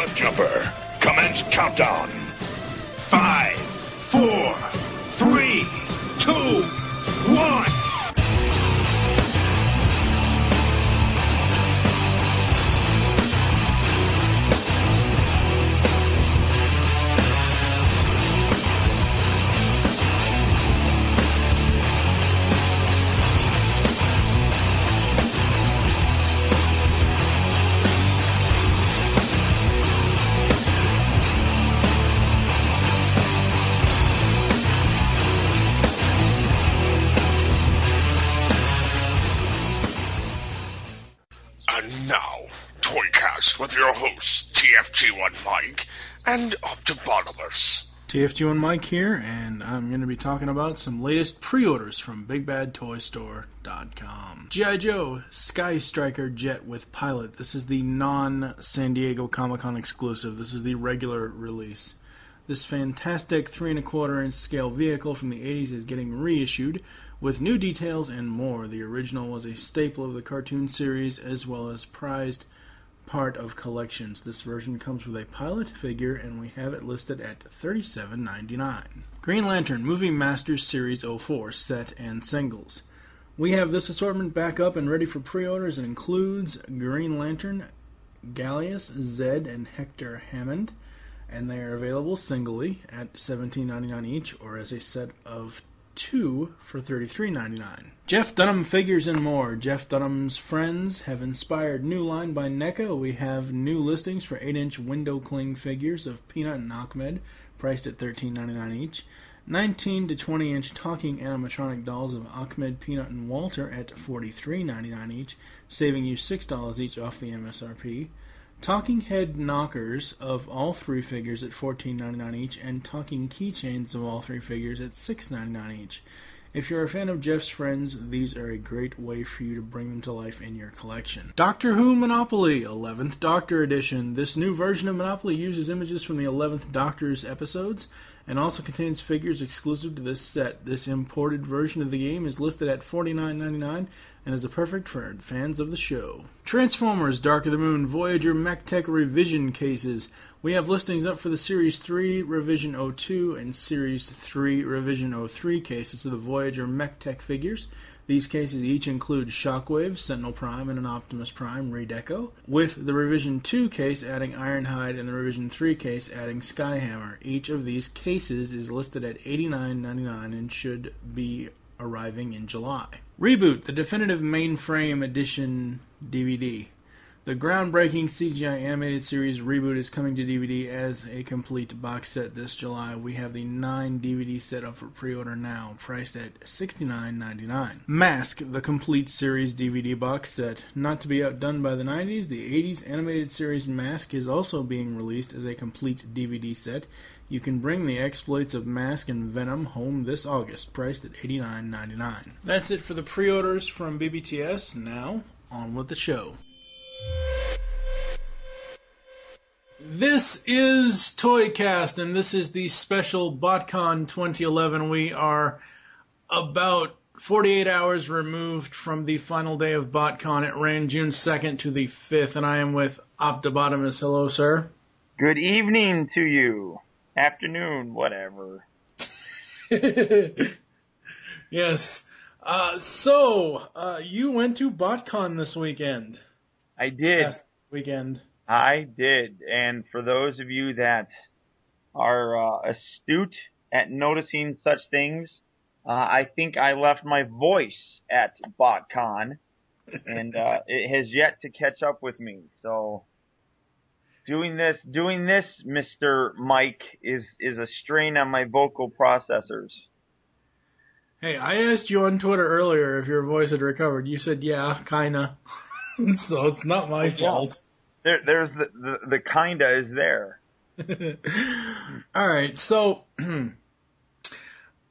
Cliff Jumper. Commence countdown. 5, 4, 3, 2, 1. And now, ToyCast with your hosts, TFG1 Mike and Optibotimus. TFG1 Mike here, and I'm going to be talking about some latest pre-orders from BigBadToyStore.com. G.I. Joe Sky Striker Jet with Pilot. This is the non-San Diego Comic-Con exclusive. This is the regular release. This fantastic 3¼ inch scale vehicle from the 80s is getting reissued with new details and more. The original was a staple of the cartoon series as well as prized part of collections. This version comes with a Pilot figure and we have it listed at $37.99. Green Lantern Movie Masters Series 04 set and singles. We have this assortment back up and ready for pre-orders. It includes Green Lantern, Gallius, Zed, and Hector Hammond, and they are available singly at $17.99 each or as a set of 2 for $33.99. Jeff Dunham figures and more. Jeff Dunham's friends have inspired new line by NECA. We have new listings for 8-inch window cling figures of Peanut and Ahmed, priced at $13.99 each. 19 to 20-inch talking animatronic dolls of Ahmed, Peanut, and Walter at $43.99 each, saving you $6 each off the MSRP. Talking head knockers of all 3 figures at $14.99 each, and talking keychains of all 3 figures at $6.99 each. If you're a fan of Jeff's friends, these are a great way for you to bring them to life in your collection. Doctor Who Monopoly, 11th Doctor Edition. This new version of Monopoly uses images from the 11th Doctor's episodes, and also contains figures exclusive to this set. This imported version of the game is listed at $49.99 and is perfect for fans of the show. Transformers Dark of the Moon Voyager MechTech Revision cases. We have listings up for the Series 3 Revision 02 and Series 3 Revision 03 cases of the Voyager MechTech figures. These cases each include Shockwave, Sentinel Prime, and an Optimus Prime Redeco, with the Revision 2 case adding Ironhide and the Revision 3 case adding Skyhammer. Each of these cases is listed at $89.99 and should be arriving in July. Reboot, the Definitive Mainframe Edition DVD. The groundbreaking CGI animated series Reboot is coming to DVD as a complete box set this July. We have the 9 DVD set up for pre-order now, priced at $69.99. Mask, the complete series DVD box set. Not to be outdone by the 90s, the 80s animated series Mask is also being released as a complete DVD set. You can bring the exploits of Mask and Venom home this August, priced at $89.99. That's it for the pre-orders from BBTS. Now, on with the show. This is ToyCast, and this is the special Botcon 2011. We are about 48 hours removed from the final day of Botcon. It ran June 2nd to the 5th, and I am with Optibotimus. Hello, sir. Good evening to you. Afternoon, whatever. Yes. So, you went to Botcon this weekend. I did. Last weekend. I did. And for those of you that are astute at noticing such things, I think I left my voice at Botcon, and it has yet to catch up with me. So doing this, Mr. Mike, is a strain on my vocal processors. Hey, I asked you on Twitter earlier if your voice had recovered. You said, yeah, kinda. So it's not my fault. There's the kinda is there. All right, so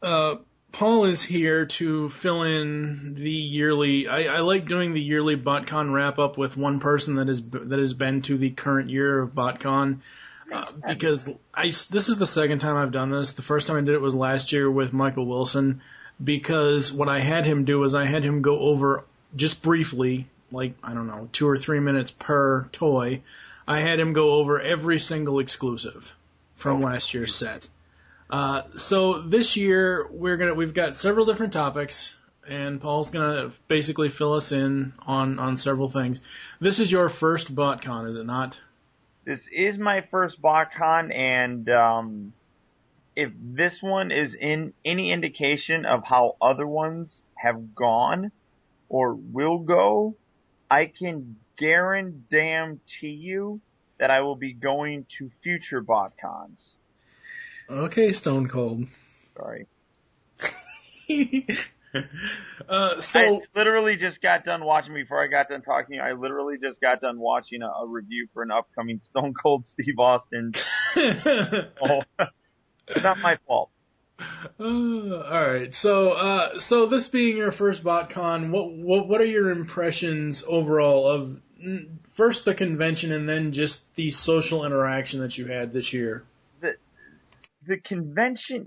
Paul is here to fill in the yearly. I like doing the yearly BotCon wrap up with one person that has been to the current year of BotCon, because this is the second time I've done this. The first time I did it was last year with Michael Wilson, because what I had him do was I had him go over just briefly, like, I don't know, 2 or 3 minutes per toy, I had him go over every single exclusive from last year's set. So this year we've got several different topics, and Paul's gonna basically fill us in on several things. This is your first Botcon, is it not? This is my first Botcon, and if this one is in any indication of how other ones have gone or will go, I can guarantee you that I will be going to future Botcons. Okay, Stone Cold. Sorry. So I literally just got done watching, before I got done talking, I literally just got done watching a review for an upcoming Stone Cold Steve Austin. Oh, it's not my fault. all right. So this being your first BotCon, what are your impressions overall of first the convention and then just the social interaction that you had this year? The convention,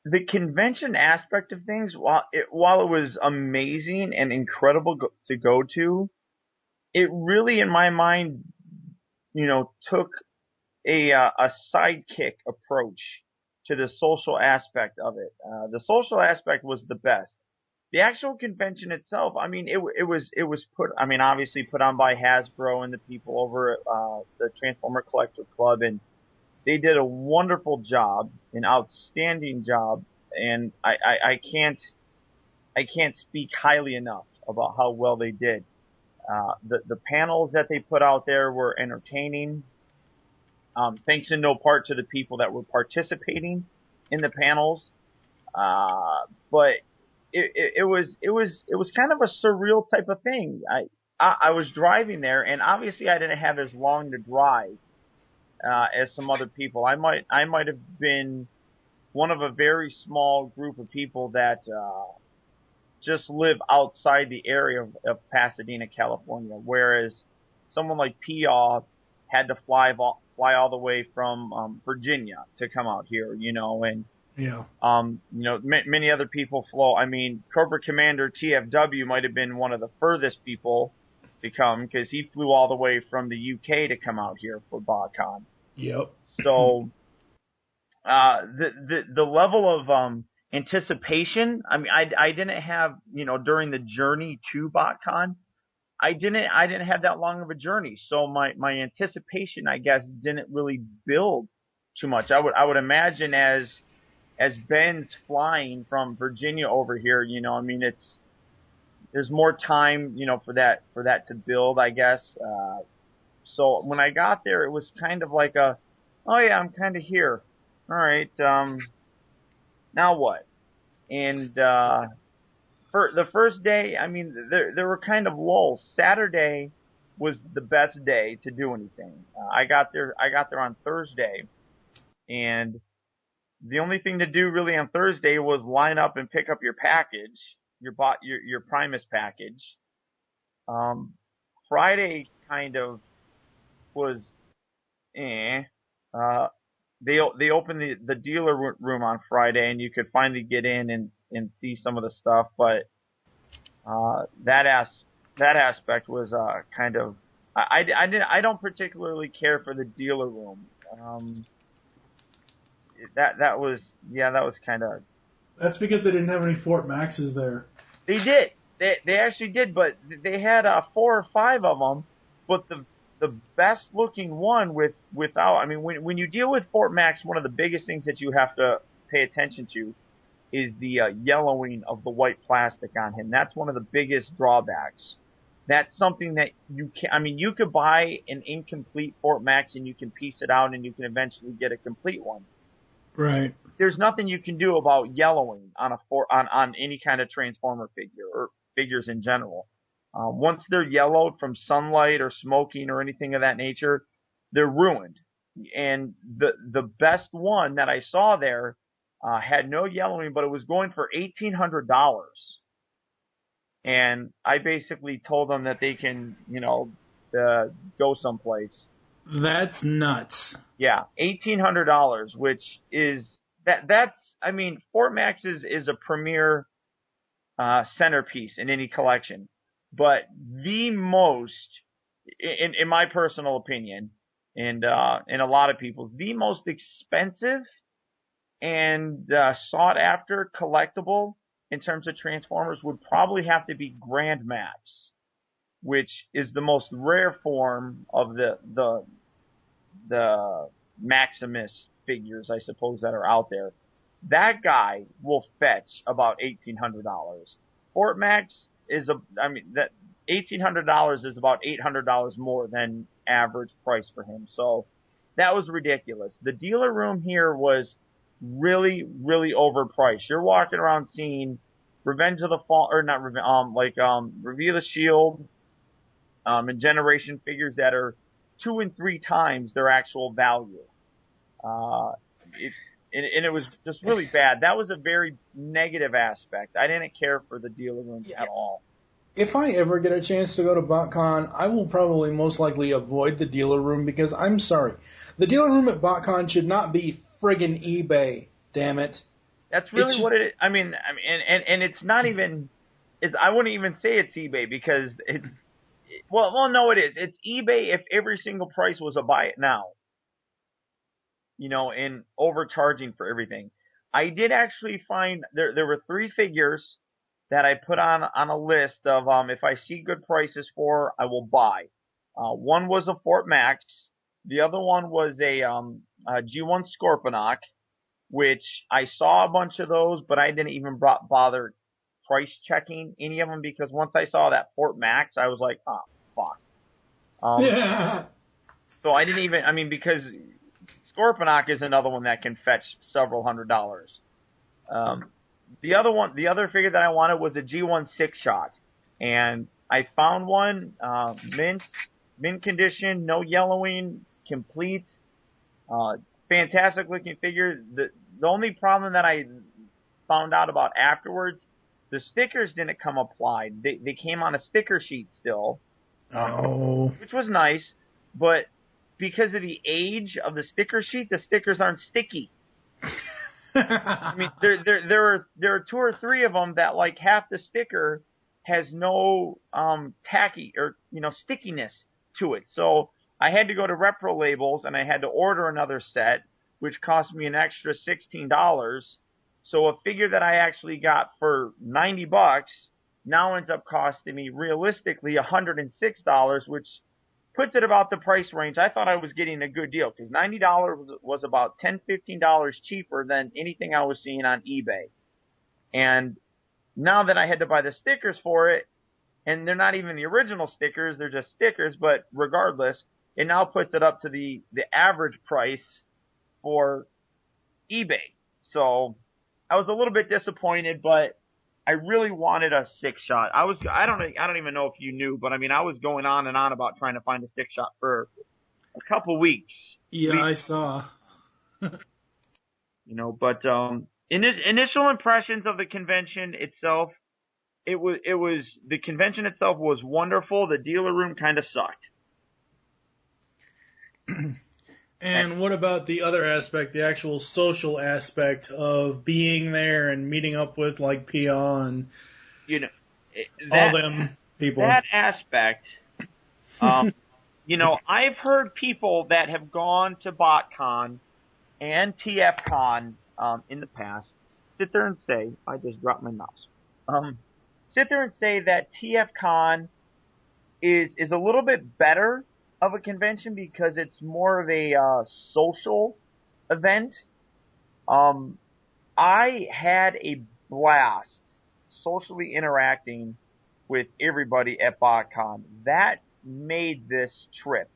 the convention aspect of things, while it was amazing and incredible to go to, it really, in my mind, took a sidekick approach to the social aspect of it. The social aspect was the best. The actual convention itself, I mean, it was obviously put on by Hasbro and the people over at the Transformer Collector Club, and they did a wonderful job, an outstanding job, and I can't speak highly enough about how well they did. The panels that they put out there were entertaining. Thanks in no part to the people that were participating in the panels. But it was kind of a surreal type of thing. I was driving there, and obviously I didn't have as long to drive as some other people. I might have been one of a very small group of people that just live outside the area of Pasadena, California, whereas someone like P.A. had to fly all the way from Virginia to come out here, and yeah, many other people flew. I mean, Cobra Commander TFW might have been one of the furthest people to come because he flew all the way from the UK to come out here for BotCon. Yep. So the level of anticipation. I mean, I didn't have, during the journey to BotCon, I didn't have that long of a journey, so my anticipation, I guess, didn't really build too much. I would imagine as Ben's flying from Virginia over here, I mean, there's more time, for that to build, I guess. So when I got there, it was kind of like oh yeah, I'm kind of here. All right, now what? And for the first day, I mean, there were kind of lulls. Saturday was the best day to do anything. I got there on Thursday, and the only thing to do really on Thursday was line up and pick up your package, your Primus package. Friday kind of was they opened the dealer room on Friday, and you could finally get in and see some of the stuff, but that aspect was kind of I don't particularly care for the dealer room. That was kind of. That's because they didn't have any Fort Maxes there. They did. They actually did, but they had 4 or 5 of them. But the best looking one without, I mean, when you deal with Fort Max, one of the biggest things that you have to pay attention to is the yellowing of the white plastic on him. That's one of the biggest drawbacks. That's something that you could buy an incomplete Fort Max and you can piece it out and you can eventually get a complete one. Right. There's nothing you can do about yellowing on any kind of Transformer figure or figures in general. Once they're yellowed from sunlight or smoking or anything of that nature, they're ruined. And the best one that I saw there had no yellowing, but it was going for $1,800. And I basically told them that they can, go someplace. That's nuts. Yeah, $1,800, which is that's I mean, Fort Max is a premier centerpiece in any collection. but the most, in my personal opinion, and in a lot of people's, the most expensive and sought after collectible in terms of Transformers would probably have to be Grand Max, which is the most rare form of the Maximus figures, I suppose, that are out there. That guy will fetch about $1,800. Fort Max that $1,800 is about $800 more than average price for him. So that was ridiculous. The dealer room here was really, really overpriced. You're walking around seeing Revenge of the Fall, or not Revenge, Reveal the Shield, and Generation figures that are 2 and 3 times their actual value. It was just really bad. That was a very negative aspect. I didn't care for the dealer rooms at all. If I ever get a chance to go to Botcon, I will probably most likely avoid the dealer room because I'm sorry. The dealer room at Botcon should not be friggin' eBay, damn it. That's really what it is. I mean, and it's not even, I wouldn't even say it's eBay because it's, well, no, it is. It's eBay if every single price was a buy it now. And overcharging for everything. I did actually find there were 3 figures that I put on a list of if I see good prices for, I will buy. One was a Fort Max. The other one was a G1 Scorponok, which I saw a bunch of those, but I didn't even bother price checking any of them because once I saw that Fort Max, I was like, oh, fuck. Yeah. So I didn't even, because Scorponok is another one that can fetch several $100s. The other figure that I wanted was a G1 6-shot. And I found one, mint condition, no yellowing, complete, fantastic looking figure. The only problem that I found out about afterwards, the stickers didn't come applied. They came on a sticker sheet still. Which was nice, but because of the age of the sticker sheet, the stickers aren't sticky. I mean, there are 2 or 3 of them that like half the sticker has no tacky or stickiness to it. So I had to go to Repro Labels and I had to order another set, which cost me an extra $16. So a figure that I actually got for $90 now ends up costing me realistically $106, which puts it about the price range. I thought I was getting a good deal because $90 was about $10, $15 cheaper than anything I was seeing on eBay. And now that I had to buy the stickers for it, and they're not even the original stickers, they're just stickers, but regardless, it now puts it up to the average price for eBay. So I was a little bit disappointed, but I really wanted a 6-shot. I don't even know if you knew, but I mean, I was going on and on about trying to find a 6-shot for a couple weeks. Yeah, I saw. But initial impressions of the convention itself, the convention itself was wonderful. The dealer room kind of sucked. And what about the other aspect, the actual social aspect of being there and meeting up with like Pia and all them people? That aspect, I've heard people that have gone to BotCon and TFCon in the past sit there and say, I just dropped my mouse. Sit there and say that TFCon is a little bit better of a convention because it's more of a social event. I had a blast socially interacting with everybody at BotCon. That made this trip.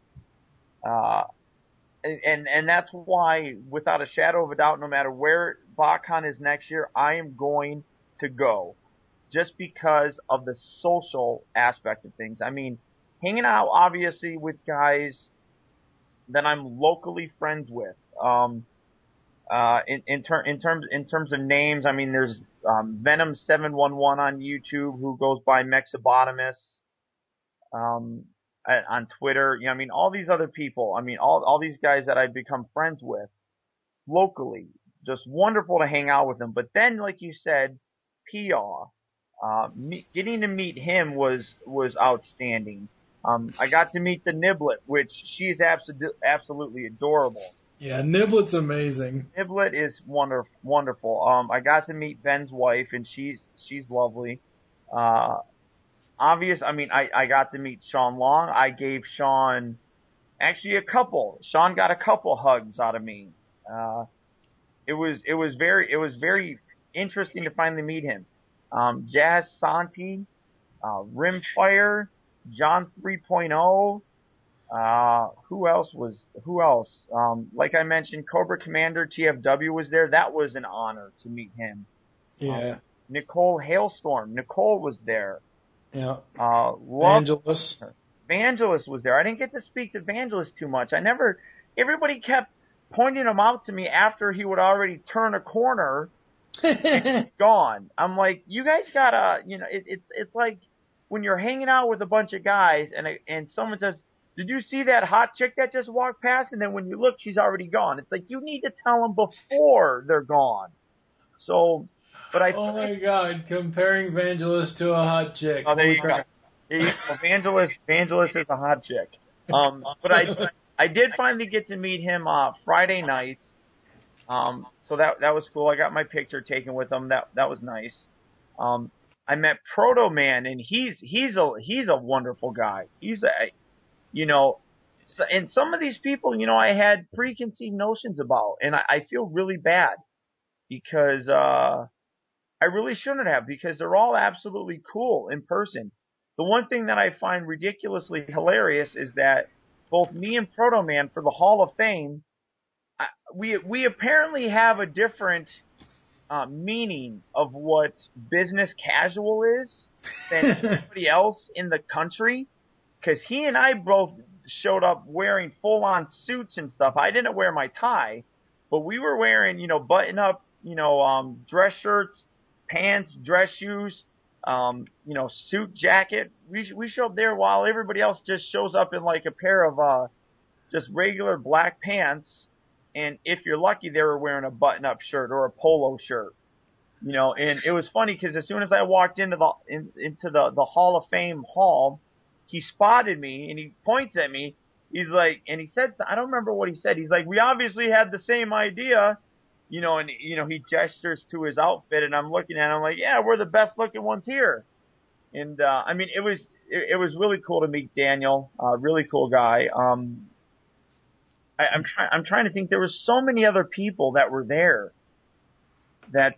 And that's why, without a shadow of a doubt, no matter where BotCon is next year, I am going to go. Just because of the social aspect of things. I mean, hanging out obviously with guys that I'm locally friends with. In terms of names, I mean, there's Venom711 on YouTube who goes by Optibotimus. On Twitter, I mean, all these other people. I mean, all these guys that I've become friends with locally. Just wonderful to hang out with them. But then, like you said, PR. Getting to meet him was outstanding. I got to meet the Niblet, which she's absolutely adorable. Yeah, Niblet's amazing. Niblet is wonderful. I got to meet Ben's wife, and she's lovely. I got to meet Sean Long. I gave Sean actually Sean got a couple hugs out of me. It was very interesting to finally meet him. Jazz Santi, Rimfire, John 3.0. Who else? Like I mentioned, Cobra Commander TFW was there. That was an honor to meet him. Yeah. Nicole Hailstorm. Nicole was there. Yeah. Vangelis. Vangelis was there. I didn't get to speak to Vangelis too much. Everybody kept pointing him out to me after he would already turn a corner and gone. I'm like, you guys gotta, it's like when you're hanging out with a bunch of guys and someone says, did you see that hot chick that just walked past? And then when you look, she's already gone. It's like, you need to tell them before they're gone. So, oh my God, comparing Vangelis to a hot chick. Oh, there you go. Vangelis is a hot chick. But I did finally get to meet him, Friday night. So that was cool. I got my picture taken with him. That was nice. I met Proto Man, and he's a wonderful guy. And some of these people, I had preconceived notions about, and I feel really bad because, I really shouldn't have, because they're all absolutely cool in person. The one thing that I find ridiculously hilarious is that both me and Proto Man for the Hall of Fame, we apparently have a different meaning of what business casual is than anybody else in the country. Because he and I both showed up wearing full-on suits and stuff. I didn't wear my tie, but we were wearing, button-up, dress shirts, pants, dress shoes, suit jacket. We show up there while everybody else just shows up in like a pair of just regular black pants. And if you're lucky, they were wearing a button-up shirt or a polo shirt. And it was funny because as soon as I walked into the Hall of Fame hall, he spotted me and he points at me. He's like, and he said, I don't remember what he said. He's like, we obviously had the same idea. And he gestures to his outfit, and I'm looking at him like, yeah, we're the best looking ones here. And, it was really cool to meet Daniel, really cool guy. I'm trying to think, there were so many other people that were there that,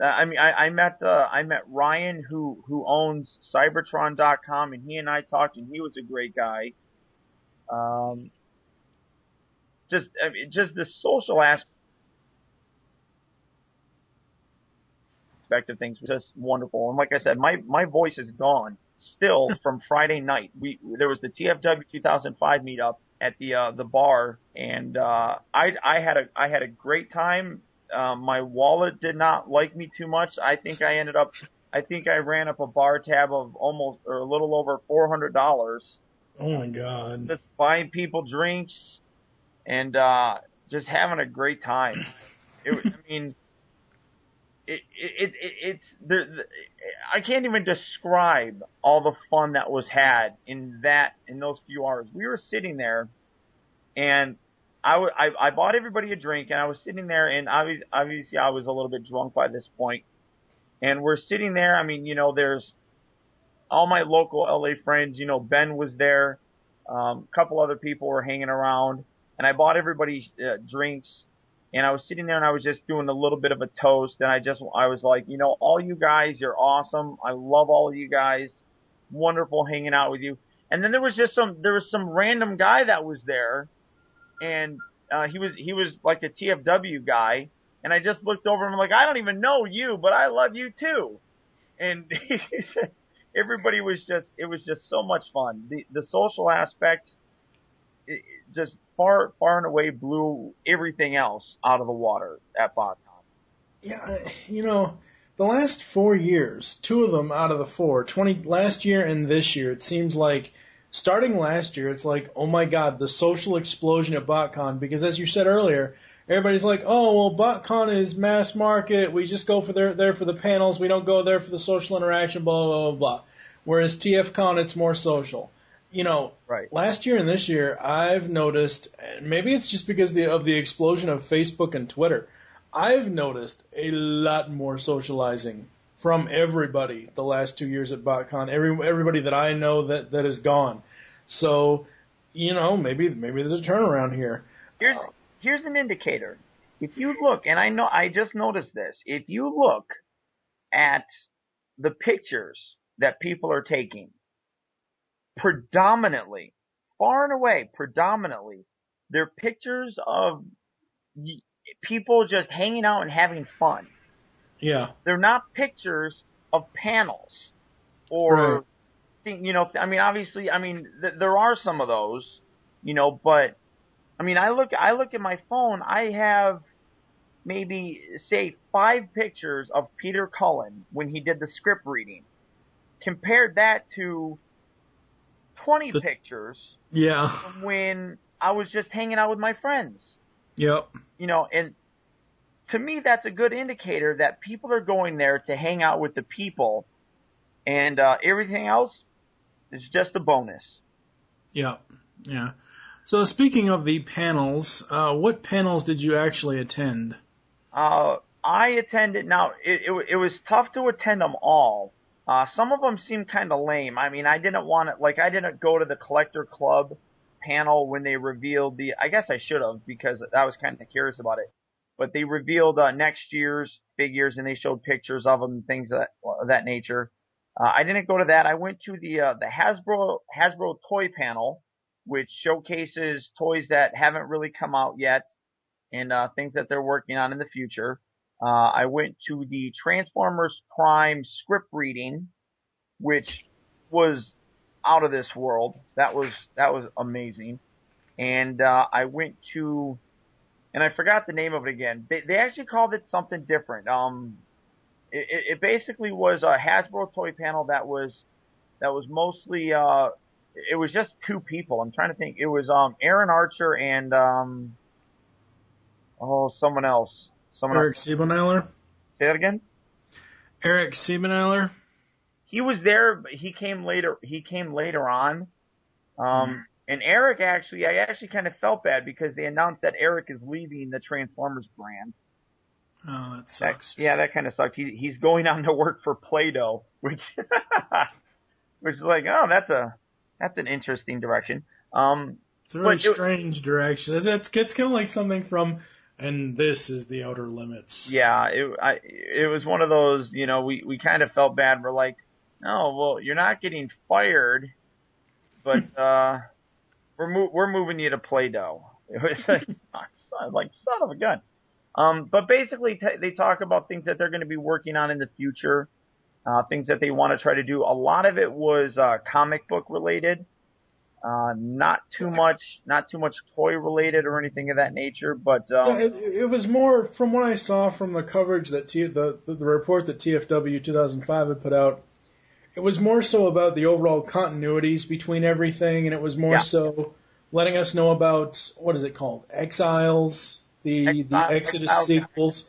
I met Ryan who owns Cybertron.com, and he and I talked, and he was a great guy. Just the social aspect of things was just wonderful. And like I said, my voice is gone still from Friday night. There was the TFW 2005 meetup at the bar, and I had a great time. My wallet did not like me too much. I think I ran up a bar tab of almost, or a little over $400. Oh my God. Just buying people drinks and just having a great time. I can't even describe all the fun that was had in those few hours. We were sitting there, and I bought everybody a drink, and I was sitting there, and obviously I was a little bit drunk by this point. And we're sitting there. There's all my local LA friends. Ben was there. A couple other people were hanging around, and I bought everybody drinks. And I was sitting there, and I was just doing a little bit of a toast, and I was like, all you guys, you're awesome. I love all of you guys. Wonderful hanging out with you. And then there was some random guy that was there, and he was like a TFW guy, and I just looked over and I'm like, I don't even know you, but I love you too. And everybody was it was just so much fun. The social aspect, it just far and away blew everything else out of the water at Botcon. Yeah, the last 4 years, 2 of them out of the 4, last year and this year, it seems like, starting last year, it's like, oh my God, the social explosion at Botcon, because as you said earlier, everybody's like, oh, well, Botcon is mass market. We just go for there for the panels. We don't go there for the social interaction, blah, blah, blah, blah. Whereas TFCon, it's more social. You know, Right. last year and this year, I've noticed, and maybe it's just because of the explosion of Facebook and Twitter, I've noticed a lot more socializing from everybody the last 2 years at Botcon. Everybody that I know that is gone. So, you know, maybe there's a turnaround here. Here's an indicator. If you look, and I just noticed this, if you look at the pictures that people are taking, predominantly, far and away, they're pictures of people just hanging out and having fun. Yeah. They're not pictures of panels or, you know, I mean, obviously, I mean, there are some of those, you know, but I mean, I look at my phone, I have maybe, say, 5 pictures of Peter Cullen when he did the script reading. Compared that to 20 pictures Yeah. from when I was just hanging out with my friends. Yep. You know, and to me, that's a good indicator that people are going there to hang out with the people, and everything else is just a bonus. Yeah. Yeah. So speaking of the panels, what panels did you actually attend? I attended. Now, it was tough to attend them all. Some of them seemed kind of lame. I mean, I didn't go to the Collector Club panel when they revealed I guess I should have, because I was kind of curious about it. But they revealed next year's figures, and they showed pictures of them and things of that nature. I didn't go to that. I went to the Hasbro toy panel, which showcases toys that haven't really come out yet and things that they're working on in the future. I went to the Transformers Prime script reading, which was out of this world. That was amazing. And I went to, and I forgot the name of it again. They actually called it something different. It basically was a Hasbro toy panel that was mostly it was just 2 people. I'm trying to think. It was Aaron Archer and someone else. Eric Siebenauer? Say that again? Eric Siebenauer? He was there, but he came later on. And Eric I actually kind of felt bad because they announced that Eric is leaving the Transformers brand. Oh, that sucks. That kind of sucked. He's going on to work for Play-Doh, which is like, oh, that's an interesting direction. It's a very strange direction. It's kind of like something from, and this is the Outer Limits. Yeah, it was one of those, you know, we kind of felt bad. We're like, oh, well, you're not getting fired, but we're moving you to Play-Doh. It was like son of a gun. But basically, they talk about things that they're going to be working on in the future, things that they want to try to do. A lot of it was comic book related, not too much toy related or anything of that nature. But it was more, from what I saw from the coverage that the report that TFW 2005 had put out. It was more so about the overall continuities between everything, and it was more so letting us know about, what is it called, Exiles. The Exodus sequels.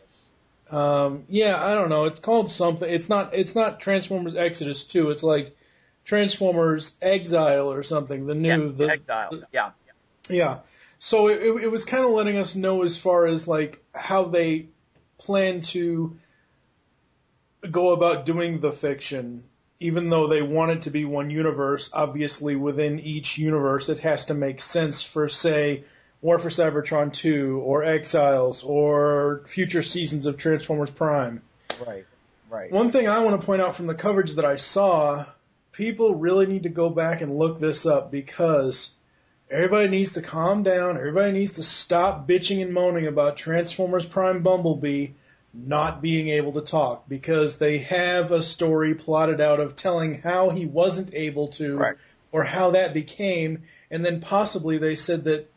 I don't know. It's called something. It's not Transformers Exodus 2. It's like Transformers Exile or something. The new Exile. Yeah. So it was kind of letting us know as far as like how they plan to go about doing the fiction. Even though they want it to be one universe, obviously within each universe it has to make sense for, say, War for Cybertron 2, or Exiles, or future seasons of Transformers Prime. Right. One thing I want to point out from the coverage that I saw, people really need to go back and look this up, because everybody needs to calm down, everybody needs to stop bitching and moaning about Transformers Prime Bumblebee not being able to talk, because they have a story plotted out of telling how he wasn't able to, or how that became, and then possibly they said that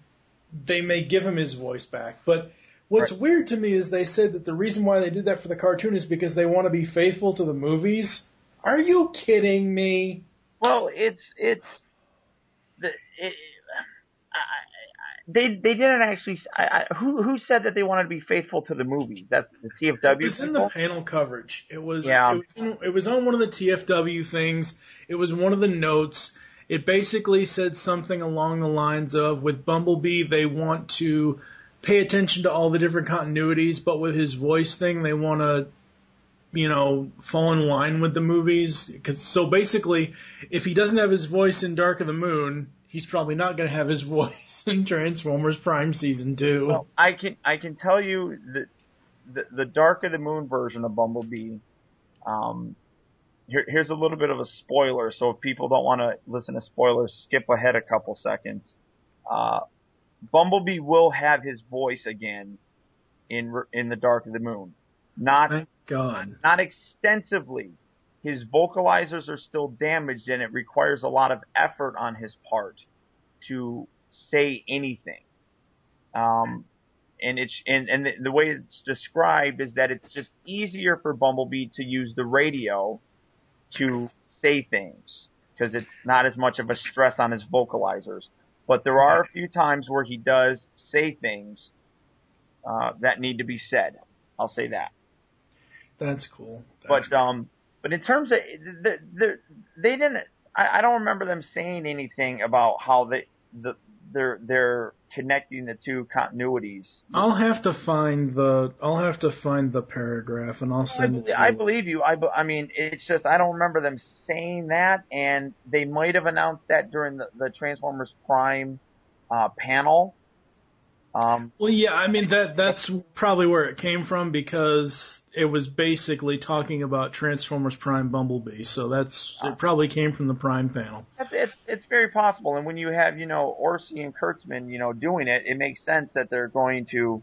they may give him his voice back. But what's weird to me is they said that the reason why they did that for the cartoon is because they want to be faithful to the movies. Are you kidding me? Well, they didn't actually. Who said that they wanted to be faithful to the movies? That's the It TFW was in the people. panel coverage. It was Yeah. it was on one of the TFW things. It was one of the notes. It basically said something along the lines of, with Bumblebee, they want to pay attention to all the different continuities, but with his voice thing, they want to, fall in line with the movies. So basically, if he doesn't have his voice in Dark of the Moon, he's probably not going to have his voice in Transformers Prime Season 2. Well, I can tell you that the Dark of the Moon version of Bumblebee. Here's a little bit of a spoiler. So if people don't want to listen to spoilers, skip ahead a couple seconds. Bumblebee will have his voice again in the Dark of the Moon. Thank God. Not extensively. His vocalizers are still damaged, and it requires a lot of effort on his part to say anything. And the way it's described is that it's just easier for Bumblebee to use the radio to say things because it's not as much of a stress on his vocalizers. But there are a few times where he does say things that need to be said. I'll say that. That's cool. But in terms of they didn't. I don't remember them saying anything about how they're connecting the two continuities. I'll have to find the paragraph and I'll send it to you. I believe you. I mean, it's just I don't remember them saying that, and they might have announced that during the Transformers Prime panel. Well, yeah, I mean that's probably where it came from because it was basically talking about Transformers Prime Bumblebee, so it probably came from the Prime panel. It's very possible, and when you have Orsi and Kurtzman doing it, it makes sense that they're going to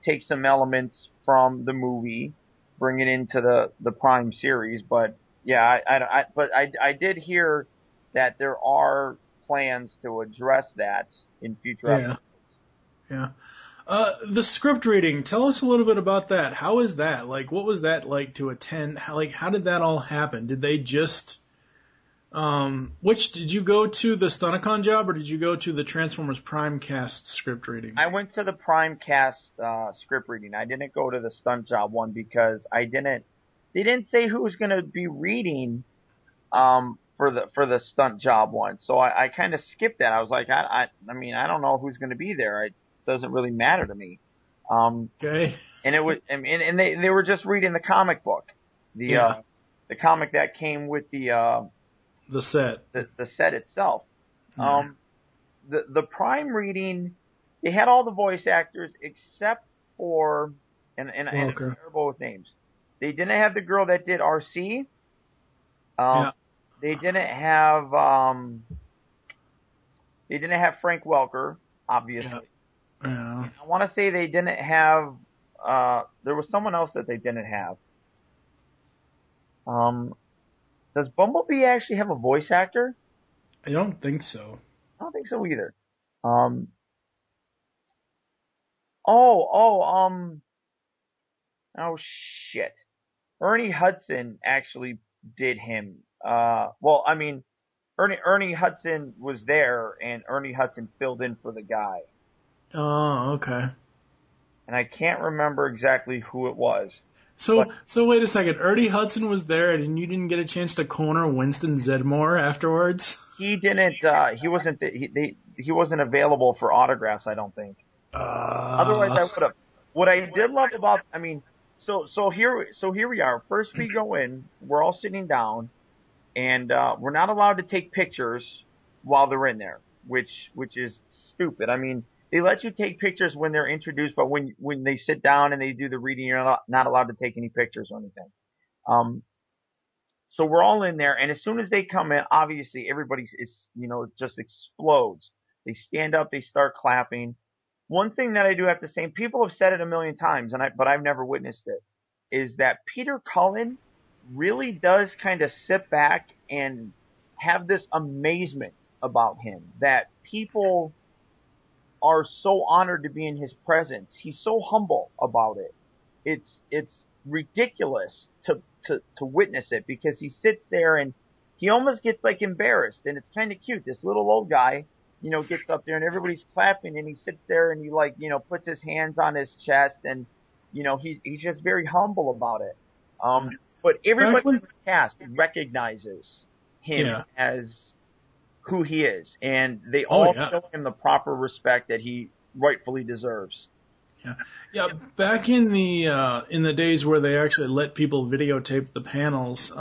take some elements from the movie, bring it into the Prime series. But yeah, I did hear that there are plans to address that in future episodes. Yeah. The script reading, tell us a little bit about that. How is that? Like, what was that like to attend? How did that all happen? Did they just, did you go to the Stunticon job or did you go to the Transformers Prime Cast script reading? I went to the Prime Cast, script reading. I didn't go to the Stunt Job one because they didn't say who was going to be reading, for the Stunt Job one. So I kind of skipped that. I was like, I mean, I don't know who's going to be there. It doesn't really matter to me. Okay. And it was, and they were just reading the comic book, the comic that came with the set, the set itself. Mm-hmm. The Prime reading, they had all the voice actors except for, and I'm terrible with names. They didn't have the girl that did RC. They didn't have Frank Welker, obviously. Yeah. I want to say they didn't have, there was someone else that they didn't have. Does Bumblebee actually have a voice actor? I don't think so. I don't think so either. Oh shit. Ernie Hudson actually did him. Well, I mean, Ernie Hudson was there, and Ernie Hudson filled in for the guy. Oh, okay. And I can't remember exactly who it was. So wait a second. Ernie Hudson was there, and you didn't get a chance to corner Winston Zedmore afterwards? He didn't. He wasn't. He wasn't available for autographs. I don't think. Otherwise, I would have. What I did love about, I mean, so here we are. First, we go in. We're all sitting down, and we're not allowed to take pictures while they're in there, which is stupid. I mean, they let you take pictures when they're introduced, but when they sit down and they do the reading, you're not allowed to take any pictures or anything. So we're all in there, and as soon as they come in, obviously everybody just explodes. They stand up, they start clapping. One thing that I do have to say, and people have said it a million times, but I've never witnessed it, is that Peter Cullen really does kind of sit back and have this amazement about him that people are so honored to be in his presence. He's so humble about it. It's ridiculous to witness it because he sits there and he almost gets like embarrassed, and it's kind of cute. This little old guy gets up there and everybody's clapping and he sits there and he puts his hands on his chest and, he's just very humble about it. But everybody in the cast recognizes him as who he is, and they all show him the proper respect that he rightfully deserves. Yeah. Back in the days where they actually let people videotape the panels,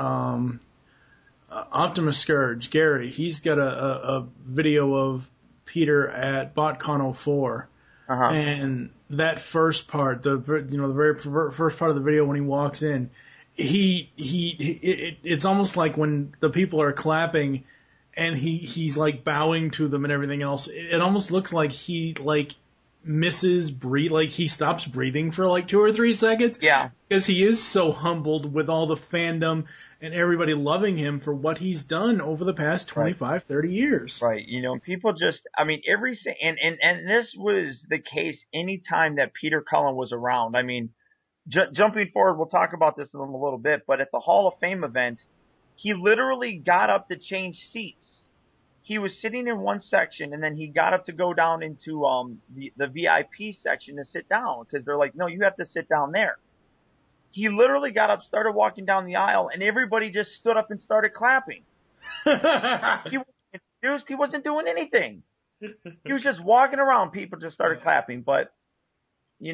Optimus Scourge, Gary, he's got a video of Peter at Botcon 04, and that first part, the very first part of the video when he walks in, it's almost like when the people are clapping and he's like bowing to them and everything else. It almost looks like he misses breathe, like he stops breathing for like 2 or 3 seconds. Yeah. Because he is so humbled with all the fandom and everybody loving him for what he's done over the past 25, 30 years. Right. People just, and this was the case any time that Peter Cullen was around. Jumping forward, we'll talk about this in a little bit, but at the Hall of Fame event, he literally got up to change seats. He was sitting in one section, and then he got up to go down into the VIP section to sit down, because they're like, no, you have to sit down there. He literally got up, started walking down the aisle, and everybody just stood up and started clapping. He wasn't introduced. He wasn't doing anything. He was just walking around. People just started clapping. But, you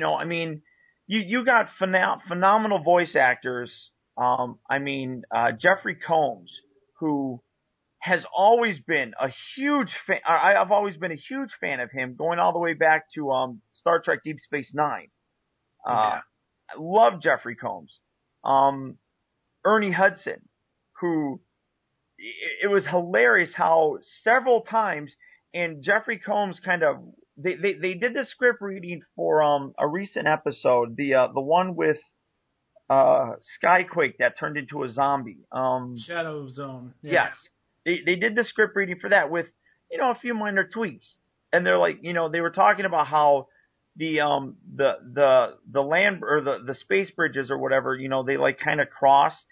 got phenomenal voice actors. Jeffrey Combs, who has always been a huge fan. I've always been a huge fan of him, going all the way back to Star Trek Deep Space Nine. I love Jeffrey Combs. Ernie Hudson, who it was hilarious how several times, and Jeffrey Combs they did the script reading for a recent episode, the one with Skyquake that turned into a zombie. Shadow Zone. Yeah. Yes. They did the script reading for that with, a few minor tweaks. And they're like, they were talking about how the land or the space bridges or whatever, they kind of crossed,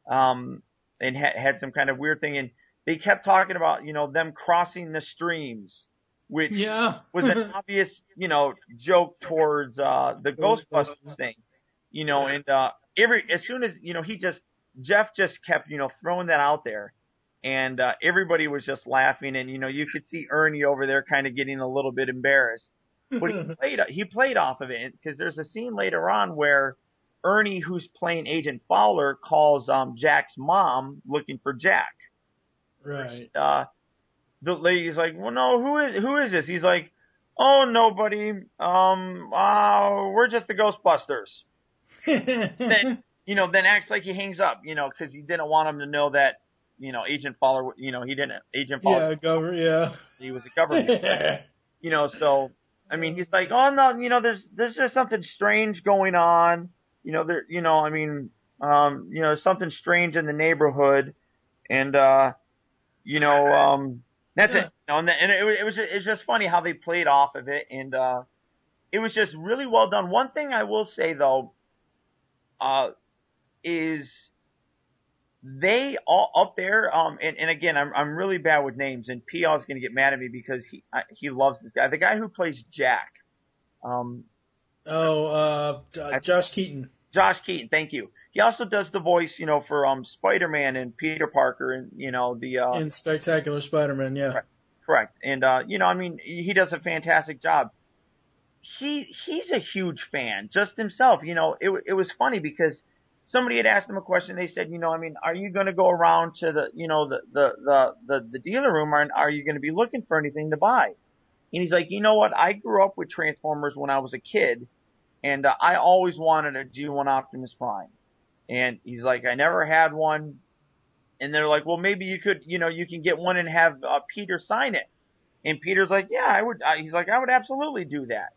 and had some kind of weird thing. And they kept talking about, them crossing the streams, which was an obvious, joke towards, the Ghostbusters thing, and, as soon as, Jeff just kept, throwing that out there. And everybody was just laughing, and you could see Ernie over there kind of getting a little bit embarrassed. But he played off of it, because there's a scene later on where Ernie, who's playing Agent Fowler, calls Jack's mom looking for Jack. Right. The lady's like, "Well, no, who is this?" He's like, "Oh, nobody. We're just the Ghostbusters." Then acts like he hangs up, because he didn't want him to know that. Agent Fowler, Agent Fowler. He was a government. So, he's like, "Oh, no, there's just something strange going on. Something strange in the neighborhood." And, that's it. And it was just funny how they played off of it. And, it was just really well done. One thing I will say though, is, they all up there, and again, I'm really bad with names, and P.L. is going to get mad at me because he loves this guy. The guy who plays Jack. Josh Keaton. Josh Keaton, thank you. He also does the voice, for Spider-Man and Peter Parker and in Spectacular Spider-Man, yeah. Correct. And he does a fantastic job. He's a huge fan, just himself. It was funny because somebody had asked him a question. They said, are you going to go around to the dealer room, or are you going to be looking for anything to buy? And he's like, you know what? I grew up with Transformers when I was a kid, and I always wanted a G1 Optimus Prime. And he's like, I never had one. And they're like, well, maybe you could, you can get one and have Peter sign it. And Peter's like, yeah, I would. He's like, I would absolutely do that.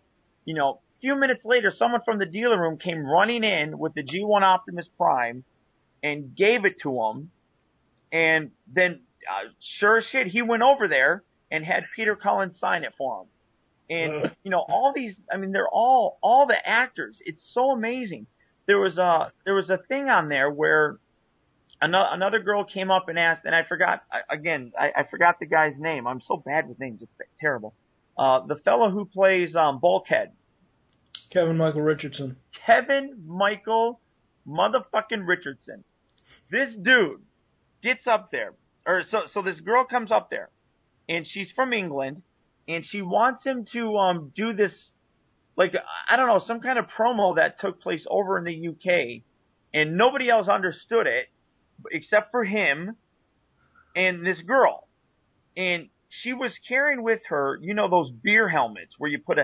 A few minutes later, someone from the dealer room came running in with the G1 Optimus Prime and gave it to him. And then, sure as shit, he went over there and had Peter Cullen sign it for him. And, all these, they're all the actors. It's so amazing. There was a thing on there where, another girl came up and asked, and I forgot the guy's name. I'm so bad with names. It's terrible. The fellow who plays Bulkhead. Kevin Michael Richardson. Kevin Michael motherfucking Richardson. This dude gets up there, so this girl comes up there, and she's from England, and she wants him to do this, like, I don't know, some kind of promo that took place over in the UK, and nobody else understood it except for him and this girl. And she was carrying with her, you know, those beer helmets where you put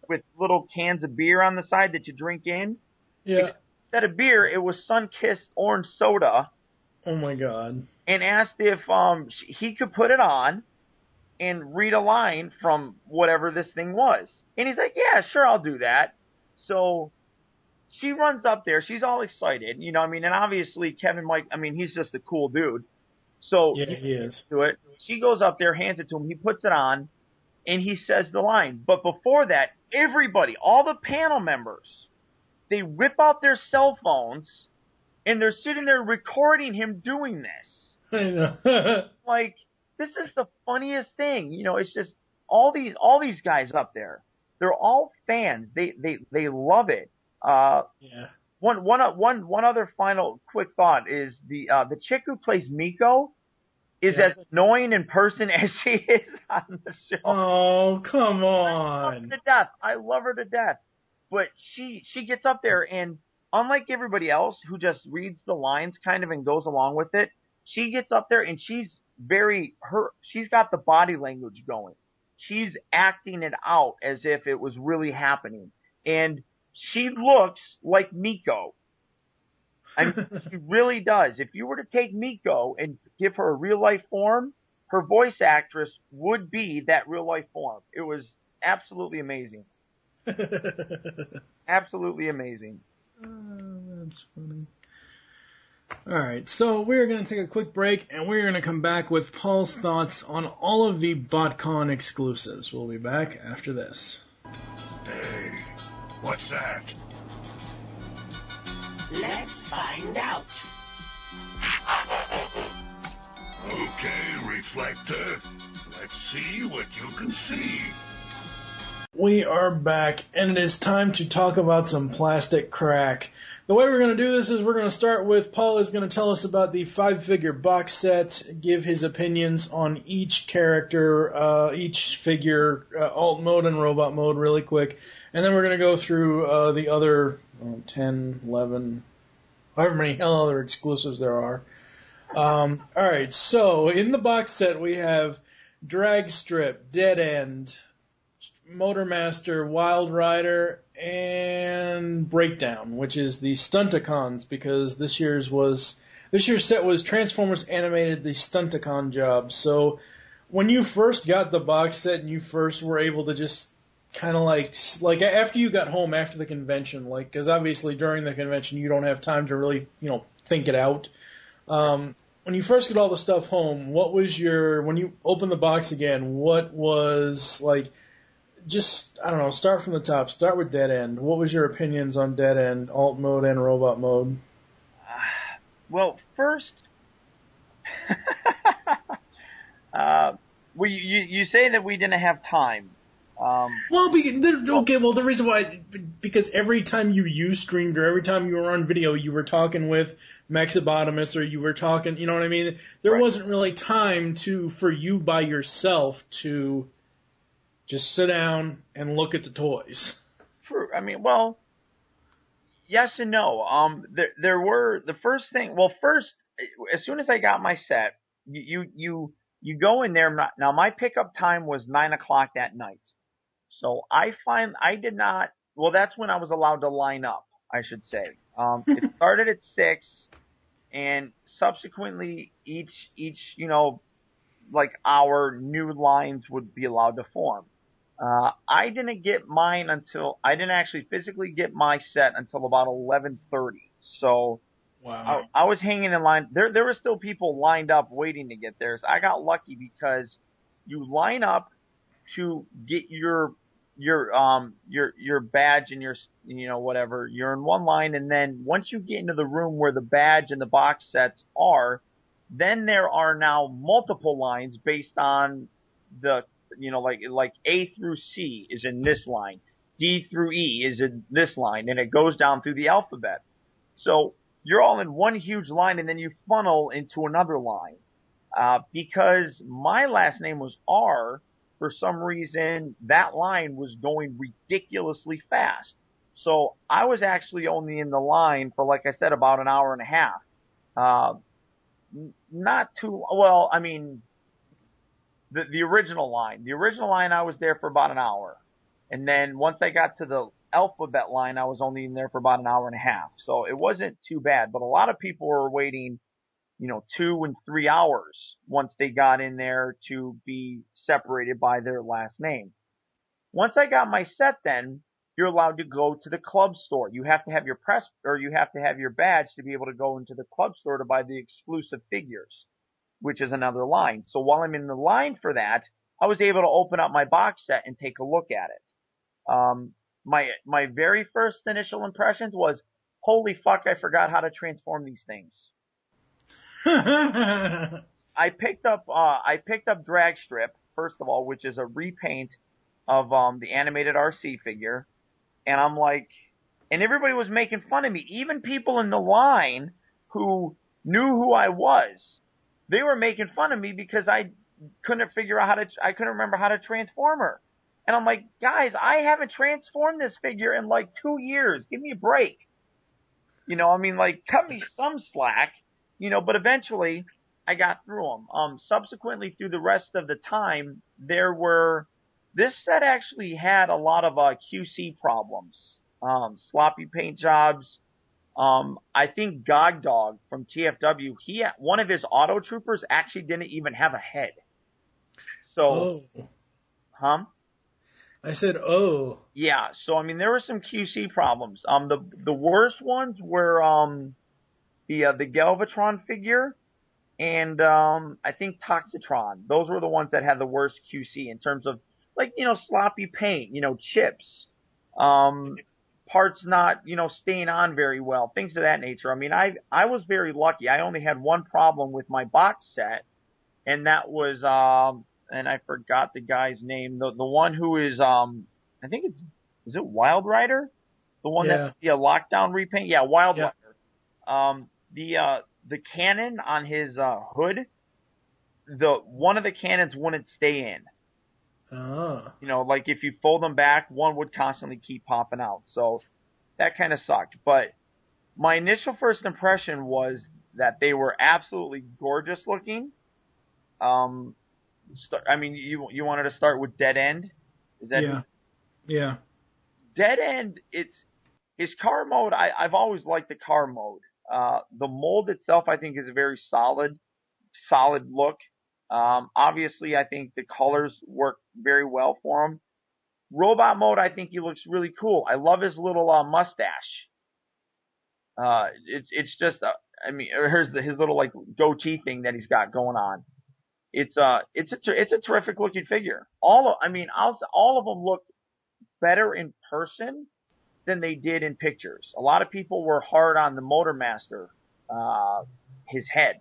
with little cans of beer on the side that you drink in. Yeah. Instead of beer, it was sun-kissed orange soda. Oh my God. And asked if he could put it on and read a line from whatever this thing was. And he's like, yeah, sure, I'll do that. So she runs up there. She's all excited, you know what I mean? And obviously Kevin Mike, I mean, he's just a cool dude. So yeah, he is. To it. She goes up there, hands it to him. He puts it on, and he says the line. But before that, everybody, all the panel members, they whip out their cell phones, and they're sitting there recording him doing this. I know. Like, this is the funniest thing. You know, it's just all these guys up there. They're all fans. They love it. Yeah. One other final quick thought is the chick who plays Miko is as annoying in person as she is on the show. Oh, come on. I love her to death. I love her to death. But she gets up there, and unlike everybody else who just reads the lines kind of and goes along with it, she gets up there and she's got the body language going. She's acting it out as if it was really happening. And she looks like Miko. I mean, she really does. If you were to take Miko and give her a real life form, her voice actress would be that real life form. It was absolutely amazing. Absolutely amazing. That's funny. All right, so we're going to take a quick break, and we're going to come back with Paul's thoughts on all of the Botcon exclusives. We'll be back after this. Hey, what's that? Let's find out. Okay, Reflector. Let's see what you can see. We are back, and it is time to talk about some plastic crack. The way we're going to do this is we're going to start with Paul is going to tell us about the 5-figure box set, give his opinions on each character, each figure, alt mode and robot mode really quick, and then we're going to go through the other 10, 11, however many hell other exclusives there are. All right, so in the box set we have Drag Strip, Dead End, Motormaster, Wild Rider, and Breakdown, which is the Stunticons, because this year's set was Transformers Animated, the Stunticon job. So when you first got the box set and you first were able to just kind of like after you got home after the convention, like, because obviously during the convention you don't have time to really, think it out. When you first get all the stuff home, when you open the box again, what was like, just, I don't know, start from the top. Start with Dead End. What was your opinions on Dead End, alt mode and robot mode? Well, first, you say that we didn't have time. The reason why, because every time you streamed or every time you were on video, you were talking with Optibotimus or you were talking, you know what I mean? There wasn't really time for you by yourself to just sit down and look at the toys. True. I mean, well, yes and no. There were the first thing. Well, first, as soon as I got my set, you go in there. Now my pickup time was 9:00 that night, so I did not. Well, that's when I was allowed to line up, I should say. It started at 6, and subsequently each hour, new lines would be allowed to form. I didn't actually physically get my set until about 11:30. So, wow. I was hanging in line. There were still people lined up waiting to get theirs. I got lucky because you line up to get your your badge and your, whatever, you're in one line, and then once you get into the room where the badge and the box sets are, then there are now multiple lines based on the, like A through C is in this line, D through E is in this line, and it goes down through the alphabet. So you're all in one huge line, and then you funnel into another line. Because my last name was R, for some reason, that line was going ridiculously fast. So I was actually only in the line for, like I said, about an hour and a half. Not too, well, I mean, the original line. The original line, I was there for about an hour. And then once I got to the alphabet line, I was only in there for about an hour and a half. So it wasn't too bad. But a lot of people were waiting 2 and 3 hours once they got in there to be separated by their last name. Once I got my set, then you're allowed to go to the club store. You have to have your press, or you have to have your badge to be able to go into the club store to buy the exclusive figures, which is another line. So while I'm in the line for that, I was able to open up my box set and take a look at it. My very first initial impressions was, holy fuck, I forgot how to transform these things. I picked up Drag Strip, first of all, which is a repaint of the animated RC figure, and I'm like, and everybody was making fun of me. Even people in the line who knew who I was, they were making fun of me because I couldn't remember how to transform her. And I'm like, guys, I haven't transformed this figure in like 2 years. Give me a break. Cut me some slack. But eventually I got through them. Subsequently, through the rest of the time, this set actually had a lot of QC problems, sloppy paint jobs. I think Gog Dog from TFW, one of his auto troopers actually didn't even have a head. So, I said, oh. Yeah. So, there were some QC problems. The worst ones were, the Galvatron figure, and I think Toxitron. Those were the ones that had the worst QC in terms of, sloppy paint, chips, parts not, staying on very well, things of that nature. I was very lucky. I only had one problem with my box set, and that was, and I forgot the guy's name, the one who is, I think is it Wild Rider? The one that's the lockdown repaint? Yeah, Wild Rider. The cannon on his hood, one of the cannons wouldn't stay in. Oh. If you fold them back, one would constantly keep popping out. So that kind of sucked. But my initial first impression was that they were absolutely gorgeous looking. You wanted to start with Dead End? Is that Yeah. Dead End, his car mode, I've always liked the car mode. The mold itself, I think, is a very solid look. Obviously, I think the colors work very well for him. Robot mode, I think he looks really cool. I love his little mustache. It's just, here's his little goatee thing that he's got going on. It's a terrific looking figure. All of them look better in person than they did in pictures. A lot of people were hard on the Motormaster, his head.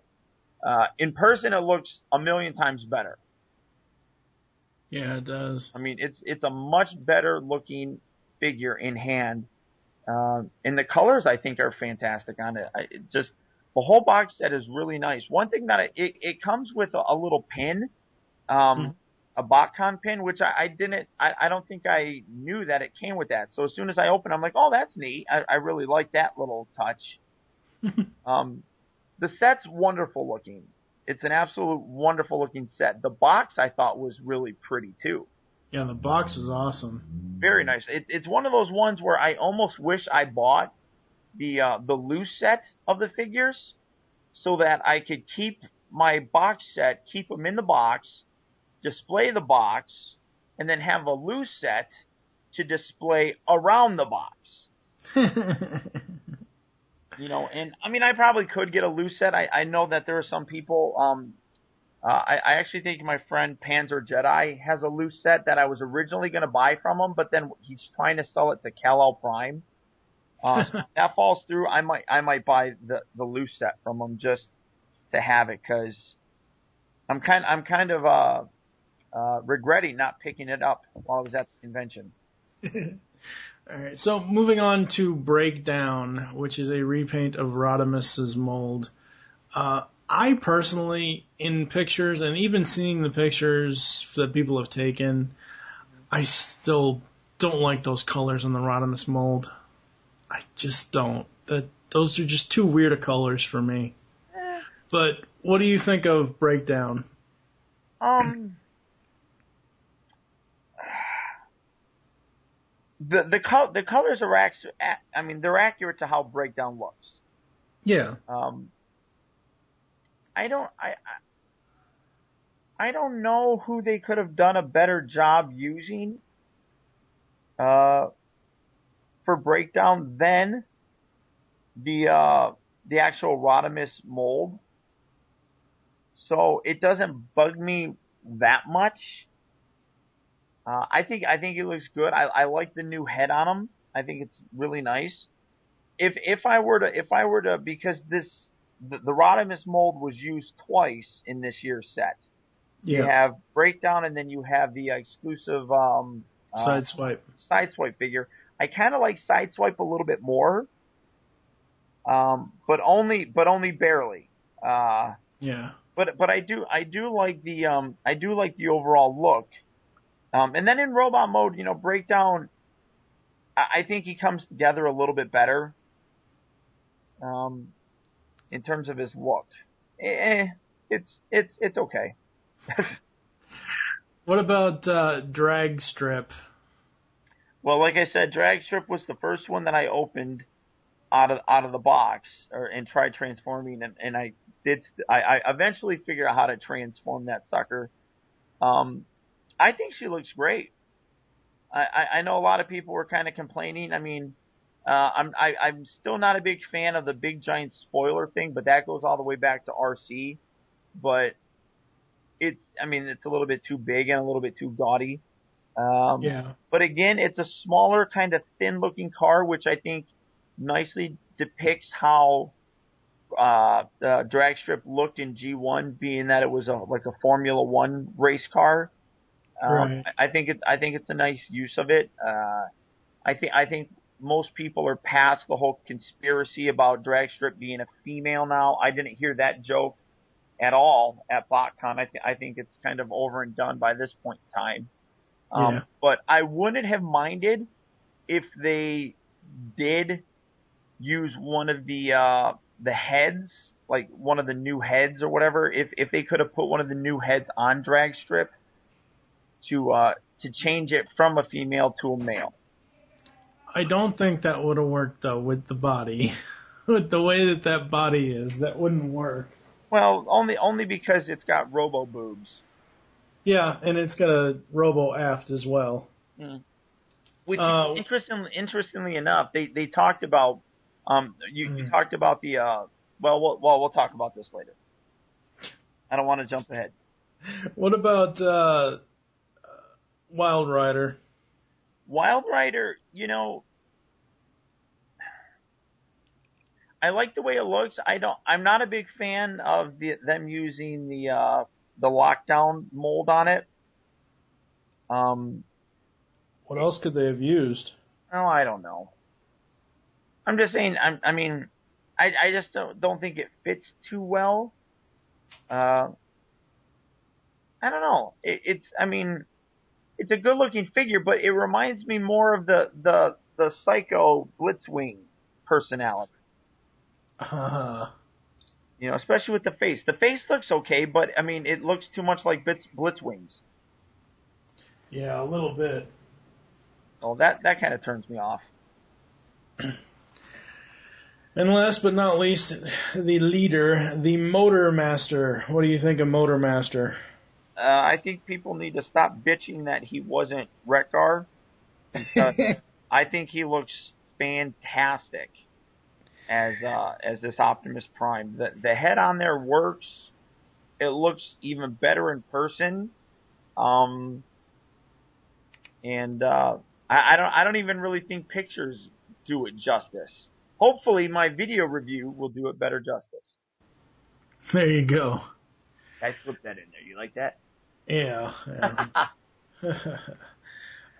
In person, it looks a million times better. Yeah, it does. It's a much better looking figure in hand. And the colors, I think, are fantastic on it. The whole box set is really nice. One thing that it comes with a little pin, a Botcon pin, which I don't think I knew that it came with that. So as soon as I opened, I'm like, oh, that's neat. I really like that little touch. The set's wonderful looking. It's an absolute wonderful looking set. The box I thought was really pretty too. Yeah, the box is awesome. Very nice. It's one of those ones where I almost wish I bought the loose set of the figures so that I could keep my box set, keep them in the box, display the box, and then have a loose set to display around the box. And I probably could get a loose set. I know that there are some people I actually think my friend Panzer Jedi has a loose set that I was originally going to buy from him, but then he's trying to sell it to Kal-El Prime. So if that falls through, I might buy the loose set from him just to have it, because I'm kind of regretting not picking it up while I was at the convention. All right, so moving on to Breakdown, which is a repaint of Rodimus's mold. I personally, in pictures, and even seeing the pictures that people have taken, I still don't like those colors in the Rodimus mold. I just don't. Those are just too weird of colors for me. But what do you think of Breakdown? The colors are they're accurate to how Breakdown looks. Yeah. I don't know who they could have done a better job using for Breakdown than the actual Rodimus mold. So it doesn't bug me that much. I think it looks good. I like the new head on him. I think it's really nice. If I were to, because the Rodimus mold was used twice in this year's set. Yeah. You have Breakdown, and then you have the exclusive Sideswipe figure. I kind of like Sideswipe a little bit more, but only barely. Yeah. But I do like the overall look. And then in robot mode, Breakdown, I think he comes together a little bit better. In terms of his look, it's okay. What about Drag Strip? Well, like I said, Drag Strip was the first one that I opened out of the box and tried transforming, and I eventually figured out how to transform that sucker. I think she looks great. I know a lot of people were kind of complaining. I mean, I'm still not a big fan of the big giant spoiler thing, but that goes all the way back to RC. But it's a little bit too big and a little bit too gaudy. Yeah. But again, it's a smaller, kind of thin looking car, which I think nicely depicts how the drag strip looked in G1, being that it was like a Formula One race car. Right. I think it's a nice use of it. I think most people are past the whole conspiracy about Dragstrip being a female now. I didn't hear that joke at all at Botcon. I think it's kind of over and done by this point in time. Yeah. But I wouldn't have minded if they did use one of the heads, like one of the new heads or whatever. If they could have put one of the new heads on Dragstrip to change it from a female to a male. I don't think that would have worked though with the body, with the way that body is. That wouldn't work. Well, only because it's got robo boobs. Yeah, and it's got a robo aft as well. Mm. Which, interestingly enough, they talked about you talked about the we'll talk about this later. I don't want to jump ahead. What about Wild Rider? Wild Rider, I like the way it looks. I'm not a big fan of them using the lockdown mold on it. What else could they have used? Oh, I don't know. I'm just saying. I just don't think it fits too well. I don't know. It's a good looking figure, but it reminds me more of the Psycho Blitzwing personality. Especially with the face. The face looks okay, but it looks too much like Blitzwings. Yeah, a little bit. Oh, that kind of turns me off. And last but not least, the leader, the Motor Master. What do you think of Motor Master? I think people need to stop bitching that he wasn't Wreck-Gar. I think he looks fantastic as this Optimus Prime. The head on there works. it looks even better in person. I don't even really think pictures do it justice. Hopefully my video review will do it better justice. There you go. I slipped that in there. You like that? Yeah.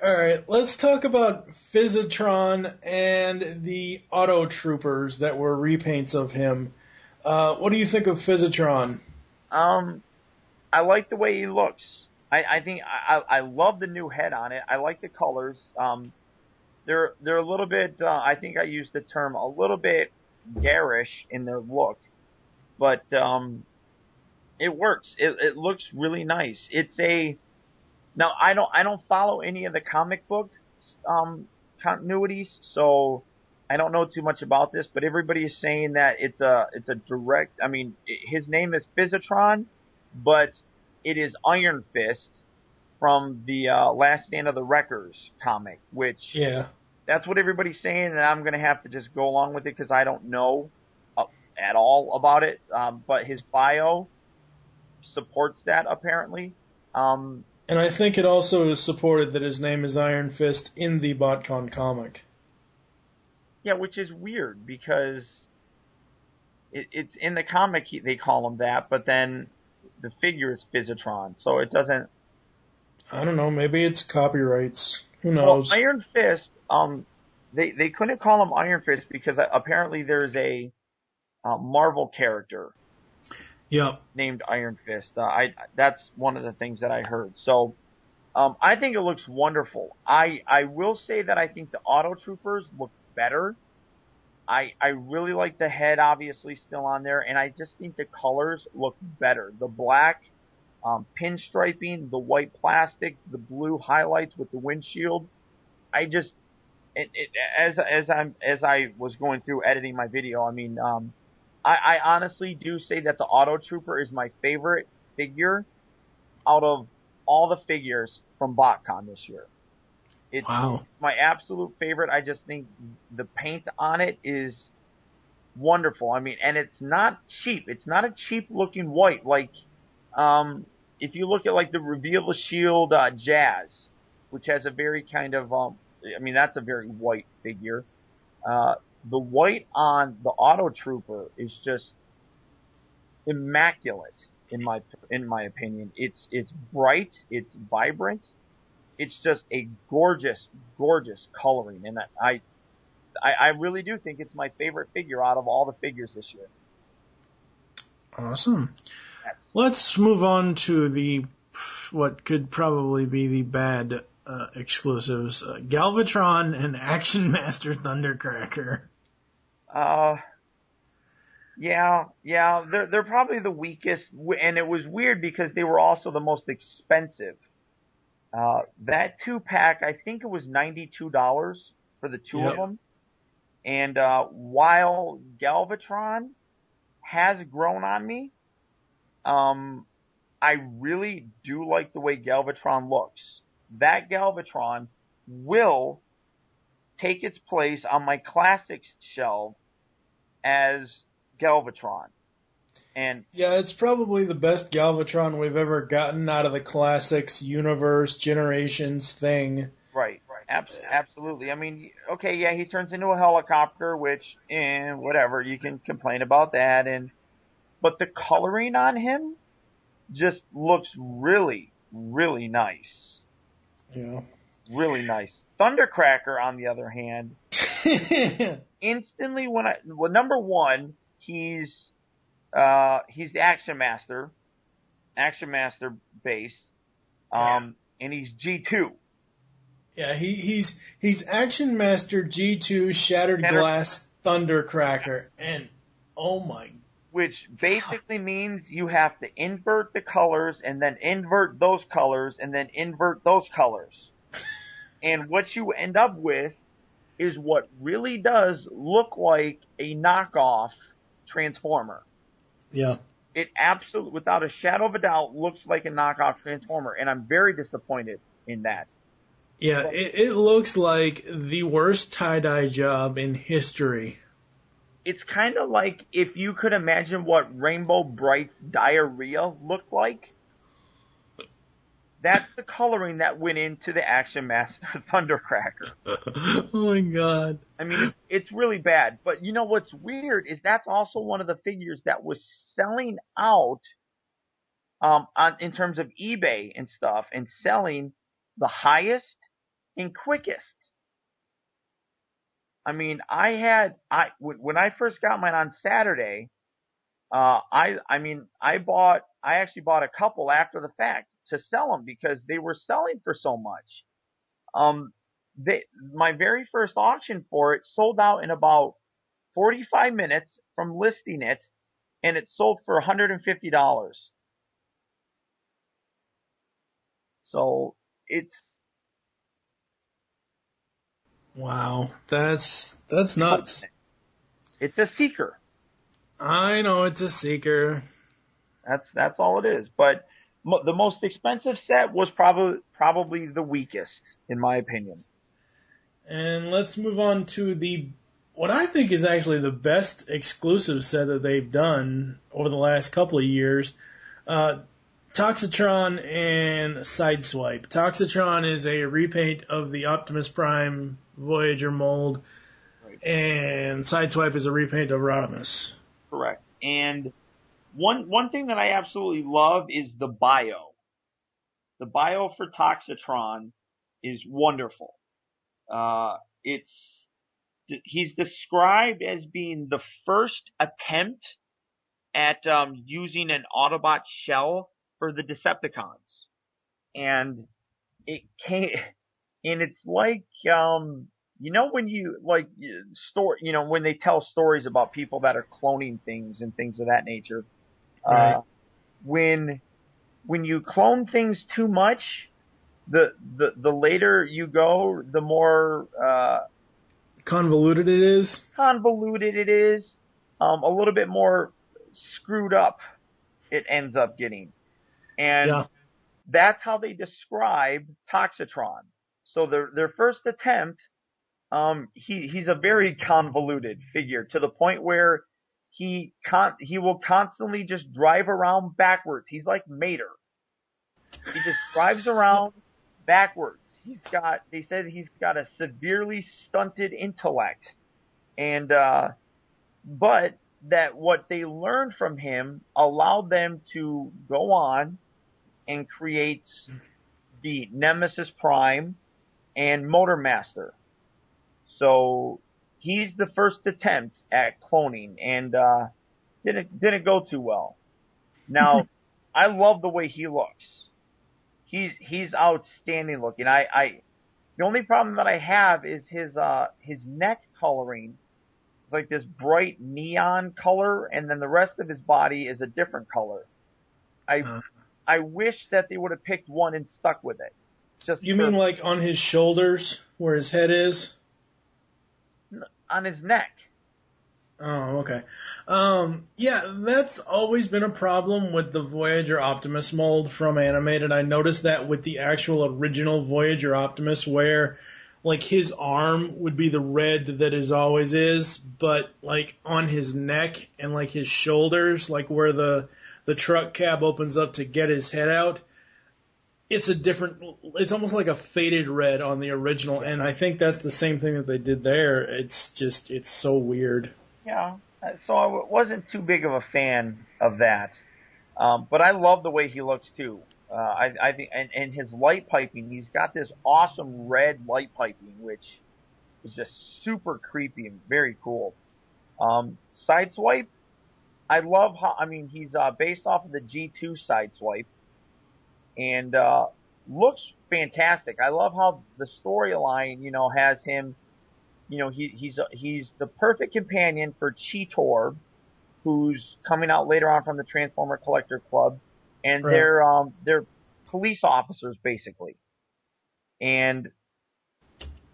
All right, let's talk about Physitron and the Auto Troopers that were repaints of him. What do you think of Physitron? I like the way he looks. I think I love the new head on it. I like the colors. They're a little bit. I think I used the term a little bit garish in their look, but it works. It looks really nice. Now I don't follow any of the comic book continuities, so I don't know too much about this. But everybody is saying that it's a direct. I mean, his name is Physitron, but it is Iron Fist from the Last Stand of the Wreckers comic, which that's what everybody's saying, and I'm gonna have to just go along with it because I don't know at all about it. But his bio supports that apparently. And I think it also is supported that his name is Iron Fist in the Botcon comic. Yeah, which is weird because it's in the comic they call him that, but then the figure is Physitron, so it doesn't. I don't know. Maybe it's copyrights. Who knows? Well, Iron Fist. They couldn't call him Iron Fist because apparently there's a Marvel character. Yep. Named Iron Fist. That's one of the things that I heard. So, I think it looks wonderful. I will say that I think the Auto Troopers look better. I really like the head, obviously, still on there, and I just think the colors look better. The black, pinstriping, the white plastic, the blue highlights with the windshield. As I was going through editing my video, I mean, I honestly do say that the Auto Trooper is my favorite figure out of all the figures from Botcon this year. It's my absolute favorite. I just think the paint on it is wonderful. I mean, and it's not cheap. It's not a cheap looking white. Like, if you look at like the Reveal the Shield, Jazz, which has a very kind of, I mean, that's a very white figure. The white on the Auto Trooper is just immaculate in my opinion. It's bright, it's vibrant, it's just a gorgeous coloring, and I really do think it's my favorite figure out of all the figures this year. Awesome. Let's move on to what could probably be the bad exclusives, Galvatron and Action Master Thundercracker. Yeah, they're probably the weakest, and it was weird because they were also the most expensive. That 2-pack, I think it was $92 for the two of them. And while Galvatron has grown on me, I really do like the way Galvatron looks. That Galvatron will take its place on my classics shelf as Galvatron. And yeah, it's probably the best Galvatron we've ever gotten out of the classics universe Generations thing. Right. Absolutely. I mean, okay, yeah, he turns into a helicopter, which, whatever, you can complain about that, but the coloring on him just looks really, really nice. Yeah. Really nice. Thundercracker, on the other hand, instantly number one, he's the Action Master base, and he's G2. Yeah, he's Action Master G2 Shattered Glass Thundercracker, and oh my. Which basically means you have to invert the colors, and then invert those colors, and then invert those colors. And what you end up with is what really does look like a knockoff Transformer. Yeah. It absolutely, without a shadow of a doubt, looks like a knockoff Transformer, and I'm very disappointed in that. Yeah, it looks like the worst tie-dye job in history. it's kind of like if you could imagine what Rainbow Bright's diarrhea looked like. That's the coloring that went into the Action Master Thundercracker. Oh my god. I mean, it's really bad. But you know what's weird is that's also one of the figures that was selling out in terms of eBay and stuff, and selling the highest and quickest. I mean, when I first got mine on Saturday, I actually bought a couple after the fact to sell them because they were selling for so much. My very first auction for it sold out in about 45 minutes from listing it, and it sold for $150. So it's Wow. That's nuts. it's a seeker. I know it's a seeker. That's all it is. But the most expensive set was probably the weakest, in my opinion. And let's move on to what I think is actually the best exclusive set that they've done over the last couple of years. Toxitron and Sideswipe. Toxitron is a repaint of the Optimus Prime Voyager mold, Right. and Sideswipe is a repaint of Rodimus. Correct. And one thing that I absolutely love is the bio. The bio for Toxitron is wonderful. He's described as being the first attempt at using an Autobot shell for the Decepticons, and it's like when you when they tell stories about people that are cloning things and things of that nature. Right. When you clone things too much, the later you go, the more Convoluted it is. convoluted it is, a little bit more screwed up it ends up getting. And Yeah. that's how they describe Toxitron. So their first attempt, he's a very convoluted figure to the point where he will constantly just drive around backwards. He's like Mater. He just drives around backwards. They said he's got a severely stunted intellect, and but that what they learned from him allowed them to go on and create the Nemesis Prime and Motormaster. So he's the first attempt at cloning, and didn't go too well. Now, I love the way he looks. He's outstanding looking. The only problem that I have is his neck coloring. It's like this bright neon color, and then the rest of his body is a different color. I wish that they would have picked one and stuck with it. You mean like on his shoulders, where his head is? On his neck. Oh, okay. Yeah, that's always been a problem with the Voyager Optimus mold from Animated. I noticed that with the actual original Voyager Optimus, where like his arm would be the red that his always is, but like on his neck and like his shoulders, like where the truck cab opens up to get his head out, it's almost like a faded red on the original, and I think that's the same thing that they did there. It's so weird. Yeah, so I wasn't too big of a fan of that. But I love the way he looks too. I think, and his light piping, he's got this awesome red light piping, which is just super creepy and very cool. Sideswipe, I love he's based off of the G2 Sideswipe, and looks fantastic. I love how the storyline, has him. He's the perfect companion for Cheetor, who's coming out later on from the Transformer Collector Club, and Right. they're police officers basically. And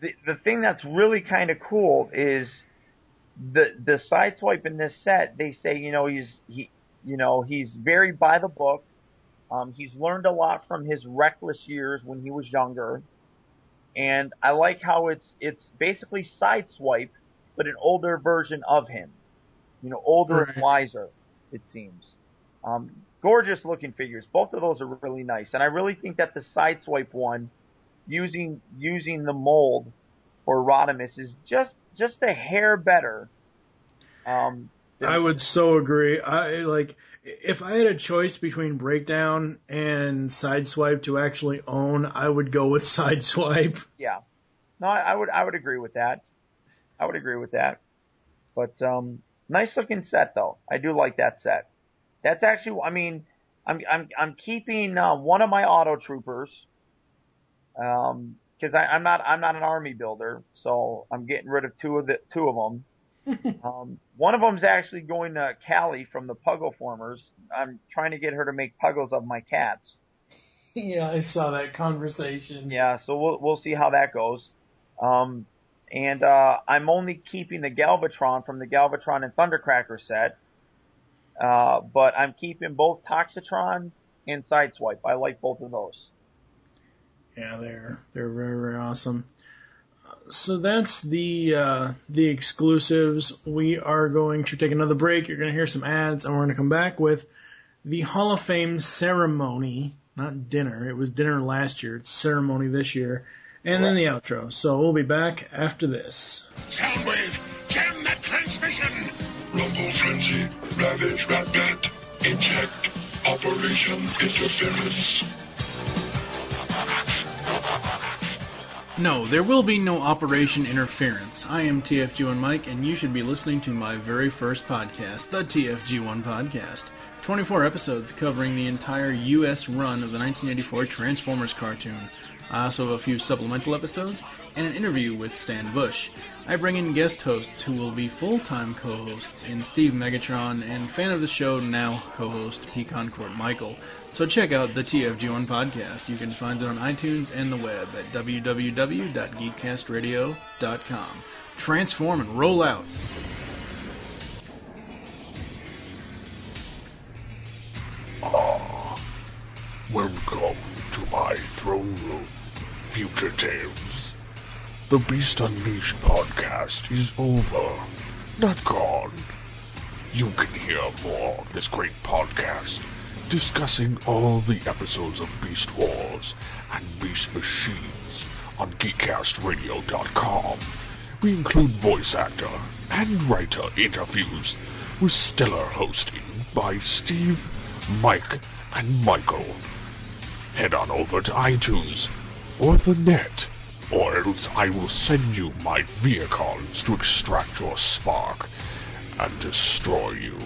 the thing that's really kind of cool is the Sideswipe in this set. They say he's very by the book. He's learned a lot from his reckless years when he was younger. And I like how it's basically Sideswipe, but an older version of him. older Right. and wiser, it seems. Gorgeous looking figures. Both of those are really nice. And I really think that the Sideswipe one, using the mold for Rodimus, is just a hair better. I would so agree. If I had a choice between Breakdown and Sideswipe to actually own, I would go with Sideswipe. Yeah. No, I would agree with that. I would agree with that. But nice looking set though. I do like that set. That's actually, I mean, I'm keeping one of my auto troopers, because I'm not an army builder, so I'm getting rid of two of them. One of them's actually going to Callie from the Puggle Formers. I'm trying to get her to make Puggles of my cats. Yeah, I saw that conversation. Yeah, so we'll see how that goes. And I'm only keeping the Galvatron from the Galvatron and Thundercracker set. But I'm keeping both Toxitron and Sideswipe. I like both of those. Yeah, they're very, very awesome. So that's the exclusives. We are going to take another break. You're going to hear some ads, and we're going to come back with the Hall of Fame ceremony. Not dinner. It was dinner last year. It's ceremony this year. And then the outro. So we'll be back after this. Soundwave, jam that transmission! Rumble Frenzy, Ravage Ratbat, Eject, Operation Interference. No, there will be no Operation Interference. I am TFG1 Mike, and you should be listening to my very first podcast, the TFG1 Podcast. 24 episodes covering the entire U.S. run of the 1984 Transformers cartoon. I also have a few supplemental episodes and an interview with Stan Bush. I bring in guest hosts who will be full-time co-hosts in Steve Megatron and fan of the show now co-host Pecan Court Michael. So check out the TFG1 Podcast. You can find it on iTunes and the web at www.geekcastradio.com. Transform and roll out! Welcome to my throne room, Future Tales. The Beast Unleashed podcast is over, not gone. You can hear more of this great podcast, discussing all the episodes of Beast Wars and Beast Machines on GeekCastRadio.com. We include voice actor and writer interviews with stellar hosting by Steve, Mike, and Michael. Head on over to iTunes or the net, or else I will send you my vehicles to extract your spark and destroy you.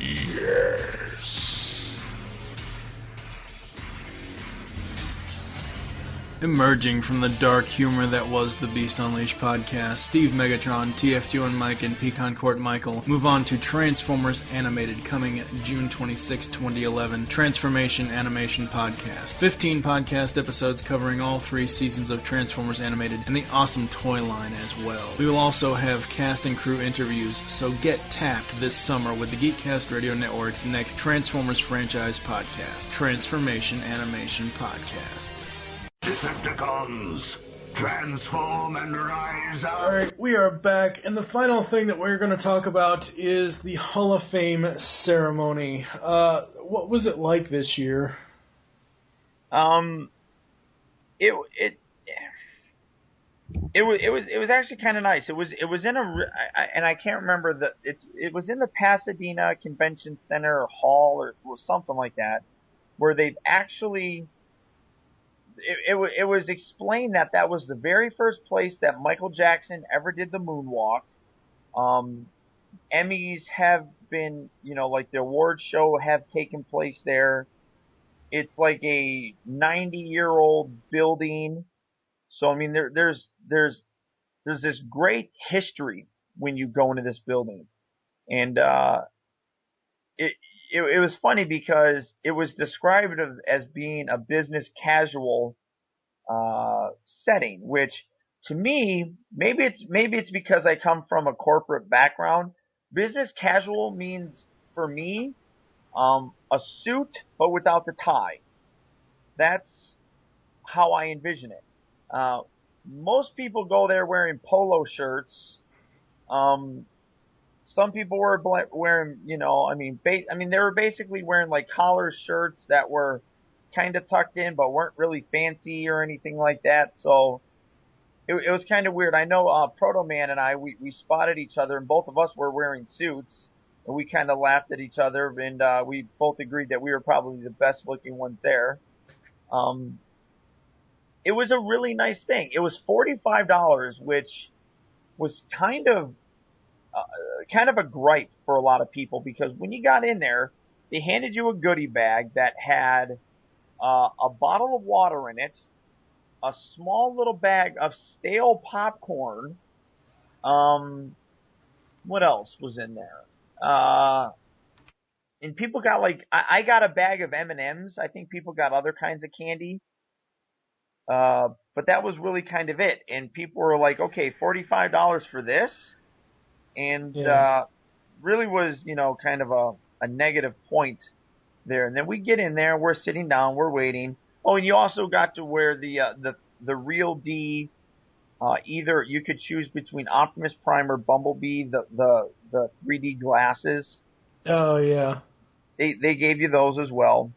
Yes. Emerging from the dark humor that was the Beast Unleashed podcast, Steve Megatron, TFG1 Mike, and Pecan Court Michael move on to Transformers Animated, coming June 26, 2011, Transformation Animation Podcast. 15 podcast episodes covering all 3 seasons of Transformers Animated and the awesome toy line as well. We will also have cast and crew interviews, so get tapped this summer with the Geekcast Radio Network's next Transformers franchise podcast, Transformation Animation Podcast. Decepticons, transform and rise up. Alright, we are back, and the final thing that we're going to talk about is the Hall of Fame ceremony. What was it like this year? It was actually kind of nice. It was in and I can't remember it was in the Pasadena Convention Center Hall or something like that, where they've actually. It was explained that was the very first place that Michael Jackson ever did the moonwalk. Emmys have been, like the award show have taken place there. It's like a 90-year-old building. So I mean, there's this great history when you go into this building, and it was funny because it was described as being a business casual setting, which to me, maybe it's because I come from a corporate background. Business casual means for me a suit but without the tie. That's how I envision it. most people go there wearing polo shirts. Some people were wearing, they were basically wearing like collar shirts that were kind of tucked in, but weren't really fancy or anything like that. So it was kind of weird. I know, Proto Man and I, we spotted each other, and both of us were wearing suits, and we kind of laughed at each other, and, we both agreed that we were probably the best looking ones there. It was a really nice thing. It was $45, which was kind of a gripe for a lot of people, because when you got in there, they handed you a goodie bag that had a bottle of water in it, a small little bag of stale popcorn. What else was in there? And people got I got a bag of M&Ms. I think people got other kinds of candy. But that was really kind of it. And people were like, okay, $45 for this? And, really was, kind of a negative point there. And then we get in there, we're sitting down, we're waiting. Oh, and you also got to wear the real D, either you could choose between Optimus Prime or Bumblebee, the 3D glasses. Oh, yeah. They gave you those as well.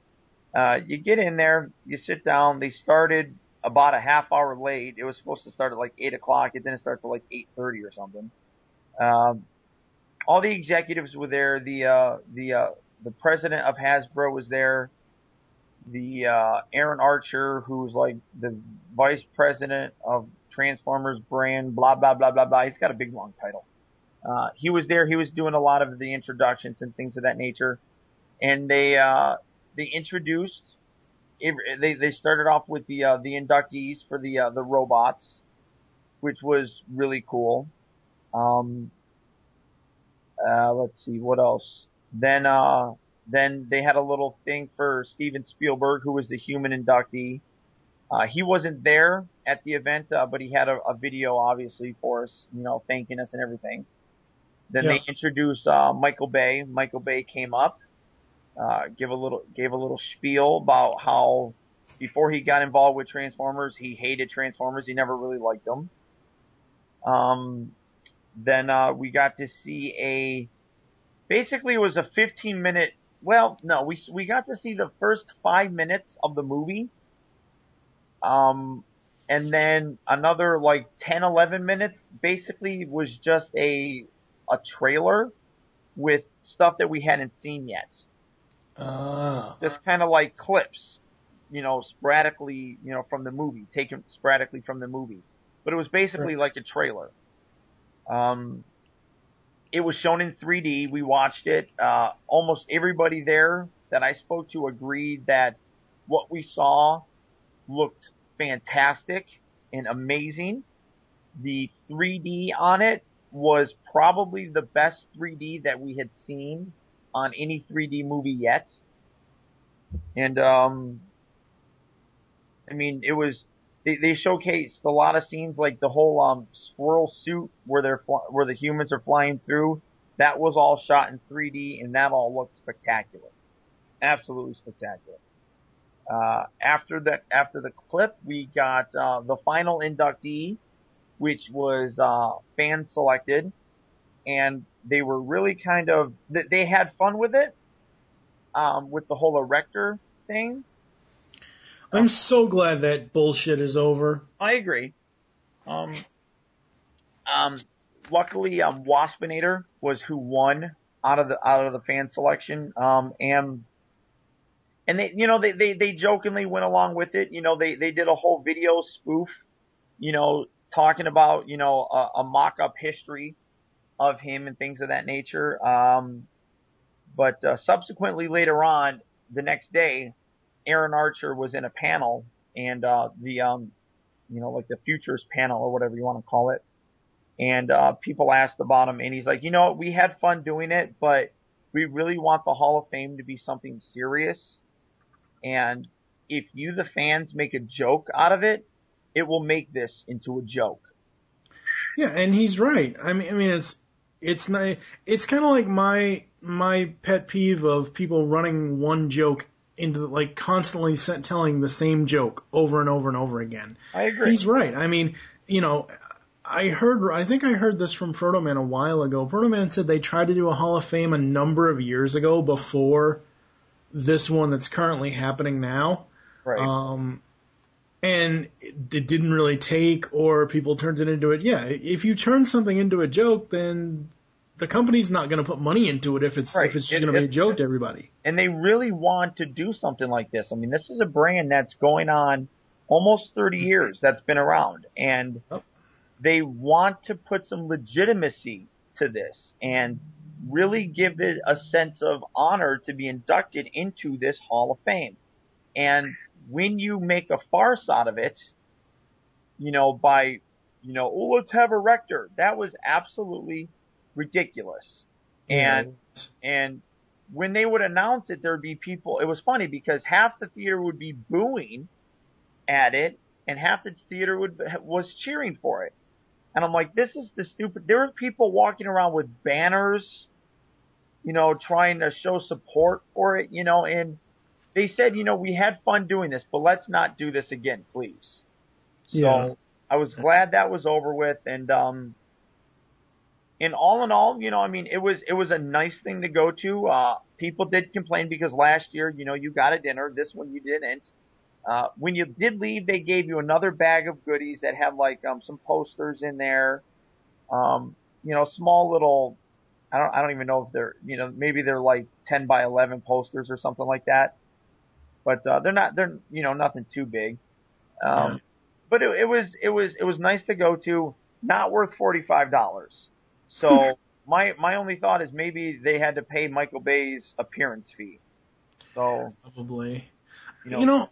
You get in there, you sit down, they started about a half hour late. It was supposed to start at like 8 o'clock. It didn't start till like 8:30 or something. All the executives were there. The president of Hasbro was there. The, Aaron Archer, who's like the vice president of Transformers brand, blah, blah, blah, blah, blah. He's got a big long title. He was there. He was doing a lot of the introductions and things of that nature. And they introduced, they started off with the inductees for the robots, which was really cool. Let's see, what else? Then they had a little thing for Steven Spielberg, who was the human inductee. He wasn't there at the event, but he had a video obviously for us, thanking us and everything. Then they introduced, Michael Bay. Michael Bay came up, gave a little spiel about how before he got involved with Transformers, he hated Transformers. He never really liked them. Then we got to see basically it was a 15-minute, well, no, we got to see the first 5 minutes of the movie. And then another like 10, 11 minutes basically was just a trailer with stuff that we hadn't seen yet. Just kind of like clips, sporadically, from the movie, taken sporadically from the movie. But it was basically like a trailer. It was shown in 3D. We watched it. Almost everybody there that I spoke to agreed that what we saw looked fantastic and amazing. The 3D on it was probably the best 3D that we had seen on any 3D movie yet. And, it was, they showcased a lot of scenes, like the whole, squirrel suit where the humans are flying through. That was all shot in 3D, and that all looked spectacular. Absolutely spectacular. After the clip, we got, the final inductee, which was, fan selected, and they were really they had fun with it, with the whole erector thing. I'm so glad that bullshit is over. I agree. Luckily, Waspinator was who won out of the fan selection. And they jokingly went along with it. They did a whole video spoof, talking about, a mock-up history of him and things of that nature. But subsequently later on, the next day, Aaron Archer was in a panel, and like the futures panel or whatever you want to call it. And people asked about him, and he's like, we had fun doing it, but we really want the Hall of Fame to be something serious. And if you, the fans, make a joke out of it, it will make this into a joke. Yeah, and he's right. I mean, it's not. It's kind of like my pet peeve of people running one joke into constantly telling the same joke over and over and over again. I agree. He's right. I mean, I think I heard this from Proto-Man a while ago. Proto-Man said they tried to do a Hall of Fame a number of years ago before this one that's currently happening now. Right. And it didn't really take, or people turned it into it. Yeah, if you turn something into a joke, then the company's not going to put money into it if it's just going to be a joke to everybody. And they really want to do something like this. I mean, this is a brand that's going on almost 30 years that's been around, and they want to put some legitimacy to this and really give it a sense of honor to be inducted into this Hall of Fame. And when you make a farce out of it, by, let's have a rector, that was absolutely ridiculous. Yeah. And when they would announce it, there'd be people, it was funny because half the theater would be booing at it and half the theater was cheering for it. And I'm like, this is the stupid, there were people walking around with banners, trying to show support for it, and they said, we had fun doing this, but let's not do this again, please. Yeah. So I was glad that was over with. And all in all, it was a nice thing to go to. People did complain because last year, you got a dinner. This one you didn't. When you did leave, they gave you another bag of goodies that had some posters in there. Small little, I don't even know if they're, maybe they're like 10 by 11 posters or something like that. But, they're nothing too big. But it was nice to go to, not worth $45. So my only thought is maybe they had to pay Michael Bay's appearance fee. So. Probably. You know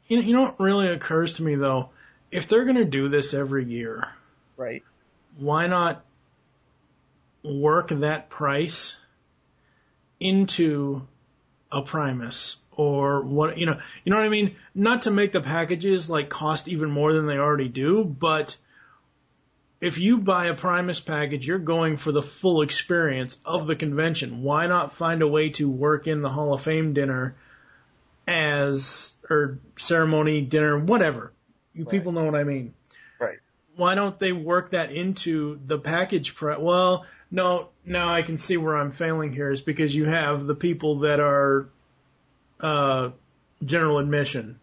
what really occurs to me though? If they're going to do this every year. Right. Why not work that price into a Primus? Or what, you know what I mean? Not to make the packages cost even more than they already do, but if you buy a Primus package, you're going for the full experience of the convention. Why not find a way to work in the Hall of Fame dinner or ceremony dinner, whatever. You people know what I mean. Right. Why don't they work that into the package price? Well, no, now I can see where I'm failing here is because you have the people that are general admission.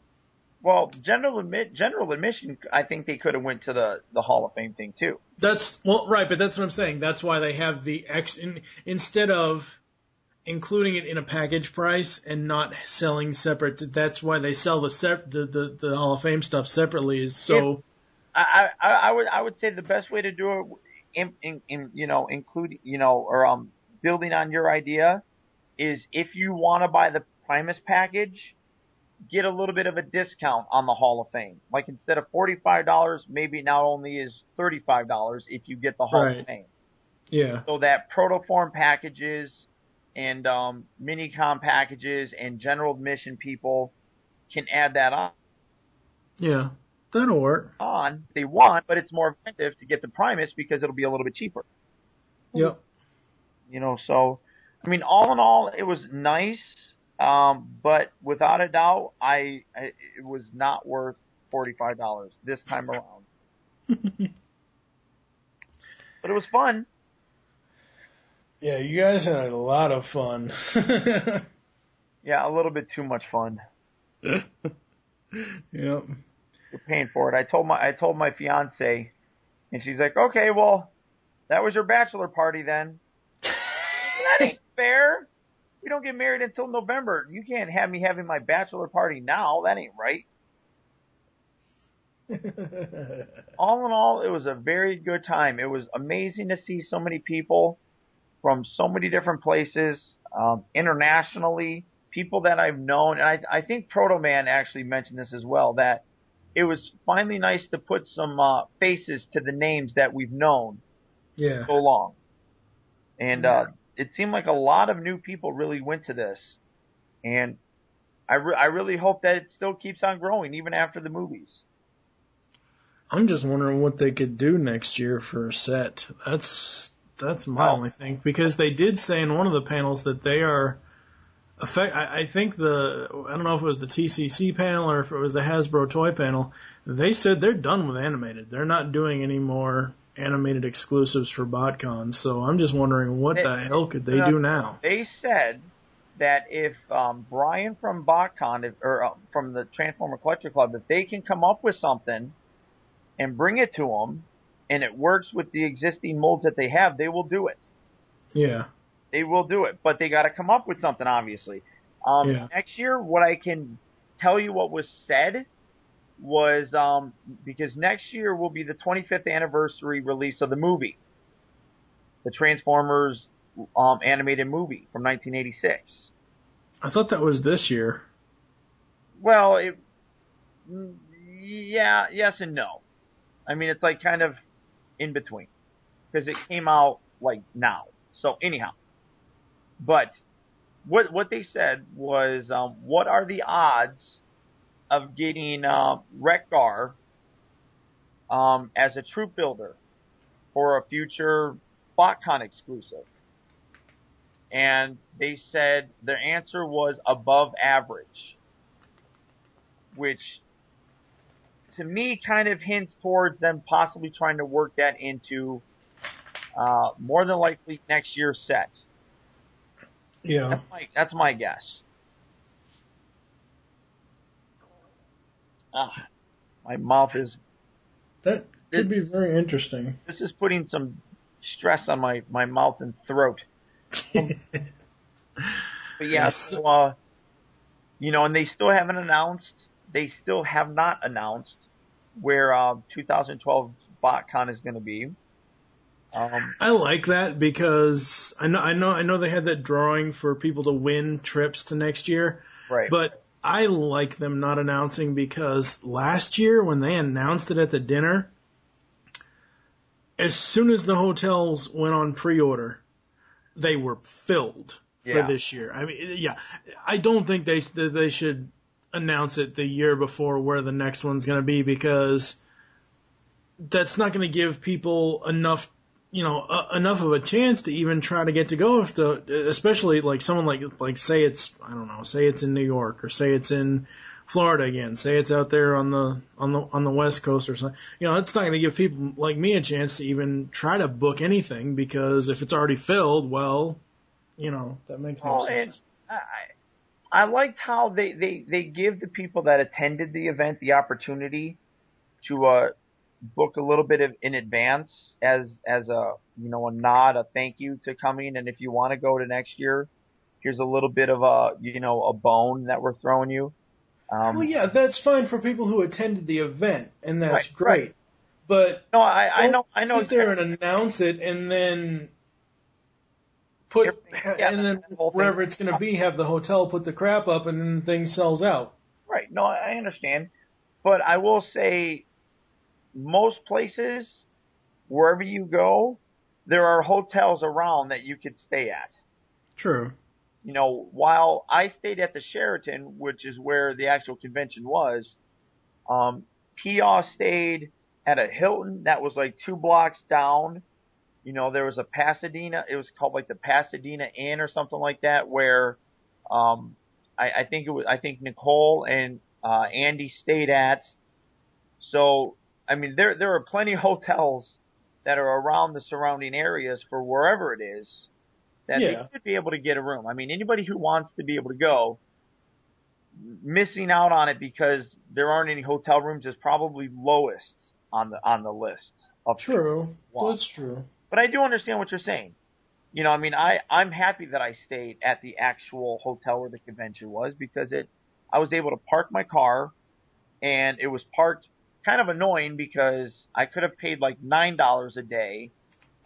Well, general admission, I think they could have went to the Hall of Fame thing too. Right, but that's what I'm saying. That's why they have the instead of including it in a package price and not selling separate. That's why they sell the Hall of Fame stuff separately. Is so. I would say the best way to do it, building on your idea, is if you want to buy the Primus package, get a little bit of a discount on the Hall of Fame. Like instead of $45, maybe it now only is $35 if you get the Hall of Fame. Yeah. So that protoform packages and minicom packages and general admission people can add that on. Yeah, that'll work. They want, but it's more expensive to get the Primus because it'll be a little bit cheaper. Yep. So I mean, all in all, it was nice. But without a doubt, it was not worth $45 this time around. But it was fun. Yeah, you guys had a lot of fun. Yeah, a little bit too much fun. Yep. You're paying for it. I told my fiance, and she's like, "Okay, well, that was your bachelor party then." That ain't fair. We don't get married until November. You can't have me having my bachelor party now. That ain't right. All in all, it was a very good time. It was amazing to see so many people from so many different places, internationally, people that I've known. And I think Proto Man actually mentioned this as well, that it was finally nice to put some faces to the names that we've known so long. And it seemed like a lot of new people really went to this. And I really hope that it still keeps on growing, even after the movies. I'm just wondering what they could do next year for a set. That's my only thing. Because they did say in one of the panels that they are I think I don't know if it was the TCC panel or if it was the Hasbro toy panel, they said they're done with animated. They're not doing any more animated exclusives for BotCon, so I'm just wondering what the hell could they do now? They said that if Brian from BotCon, or from the Transformer Collector Club, if they can come up with something and bring it to them, and it works with the existing molds that they have, they will do it. Yeah. They will do it, but they got to come up with something, obviously. Next year, what I can tell you what was said was, because next year will be the 25th anniversary release of the movie, the Transformers animated movie from 1986. I thought that was this year. Well, yes and no. I mean, it's like kind of in between, because it came out like now. So anyhow. But what they said was, what are the odds of getting Wreck-Gar as a troop builder for a future BotCon exclusive? And they said their answer was above average, which to me kind of hints towards them possibly trying to work that into more than likely next year's set. Yeah. That's my guess. My mouth is... That could be very interesting. This is putting some stress on my mouth and throat. But yeah, so, and they still have not announced where 2012 BotCon is going to be. I like that because I know they had that drawing for people to win trips to next year. Right. But I like them not announcing because last year when they announced it at the dinner, as soon as the hotels went on pre-order, they were filled for this year. I mean, I don't think they should announce it the year before where the next one's going to be, because that's not going to give people enough of a chance to even try to get to go, especially like someone like say it's in New York, or say it's in Florida again, say it's out there on the West Coast or something. It's not going to give people like me a chance to even try to book anything, because if it's already filled, well, that makes no sense. I liked how they give the people that attended the event the opportunity to book a little bit in advance as a nod, a thank you to coming. And if you want to go to next year, here's a little bit of a bone that we're throwing you. That's fine for people who attended the event, and that's great. Right. But no, I know. Sit there and announce it, and then wherever it's going to be, have the hotel put the crap up, and then things sells out. Right. No, I understand, but I will say, most places, wherever you go, there are hotels around that you could stay at. True. While I stayed at the Sheraton, which is where the actual convention was, Pia stayed at a Hilton that was like 2 blocks down. There was a Pasadena, it was called like the Pasadena Inn or something like that, where I think Nicole and Andy stayed at. So, I mean, there are plenty of hotels that are around the surrounding areas for wherever it is that they should be able to get a room. I mean, anybody who wants to be able to go, missing out on it because there aren't any hotel rooms is probably lowest on the list. True. That's true. But I do understand what you're saying. I mean, I'm happy that I stayed at the actual hotel where the convention was, because I was able to park my car, and it was parked kind of annoying because I could have paid like $9 a day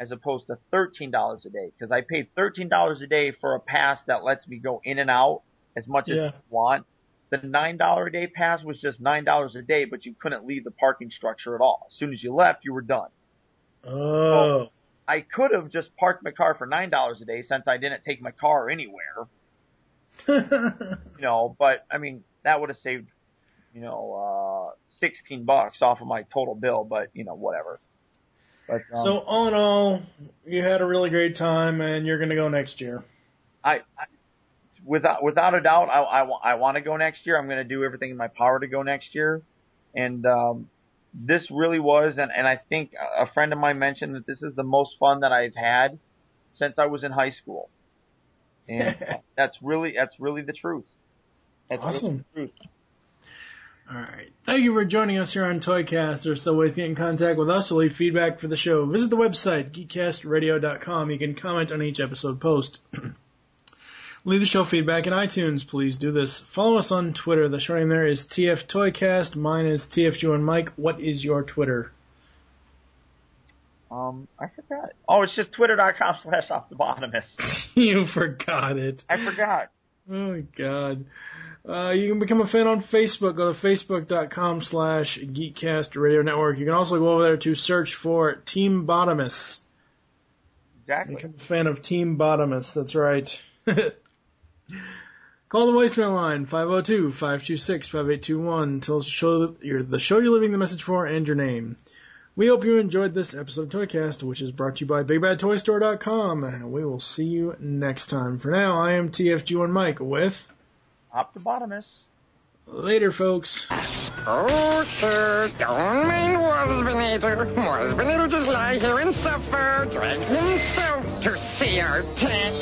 as opposed to $13 a day, because I paid $13 a day for a pass that lets me go in and out as much as I want. The $9 a day pass was just $9 a day, but you couldn't leave the parking structure at all. As soon as you left, you were done. Oh. So I could have just parked my car for $9 a day, since I didn't take my car anywhere. But I mean, that would have saved, $16 off of my total bill, but whatever. But, so all in all, you had a really great time, and you're going to go next year. without a doubt, I want to go next year. I'm going to do everything in my power to go next year. And this really was, and I think a friend of mine mentioned that this is the most fun that I've had since I was in high school. And that's really the truth. That's awesome. Really the truth. All right. Thank you for joining us here on ToyCast. There's still ways to get in contact with us or leave feedback for the show. Visit the website, geekcastradio.com. You can comment on each episode post. Leave the show feedback in iTunes. Please do this. Follow us on Twitter. The show name there is TF ToyCast. Mine is TFG and Mike. What is your Twitter? I forgot. Oh, it's just twitter.com/Optibotimus. You forgot it. I forgot. Oh, my God. You can become a fan on Facebook. Go to facebook.com/Geekcast Radio Network. You can also go over there to search for Team Bottomus. Exactly. Become a fan of Team Bottomus. That's right. Call the voicemail line, 502-526-5821. Tell us the show you're leaving the message for and your name. We hope you enjoyed this episode of ToyCast, which is brought to you by BigBadToyStore.com. We will see you next time. For now, I am TFG1 Mike with Optibotimus. Later, folks. Oh, sir, don't mind Wasbinator. Wasbinator just lie here and suffer. Drag himself to see our tech.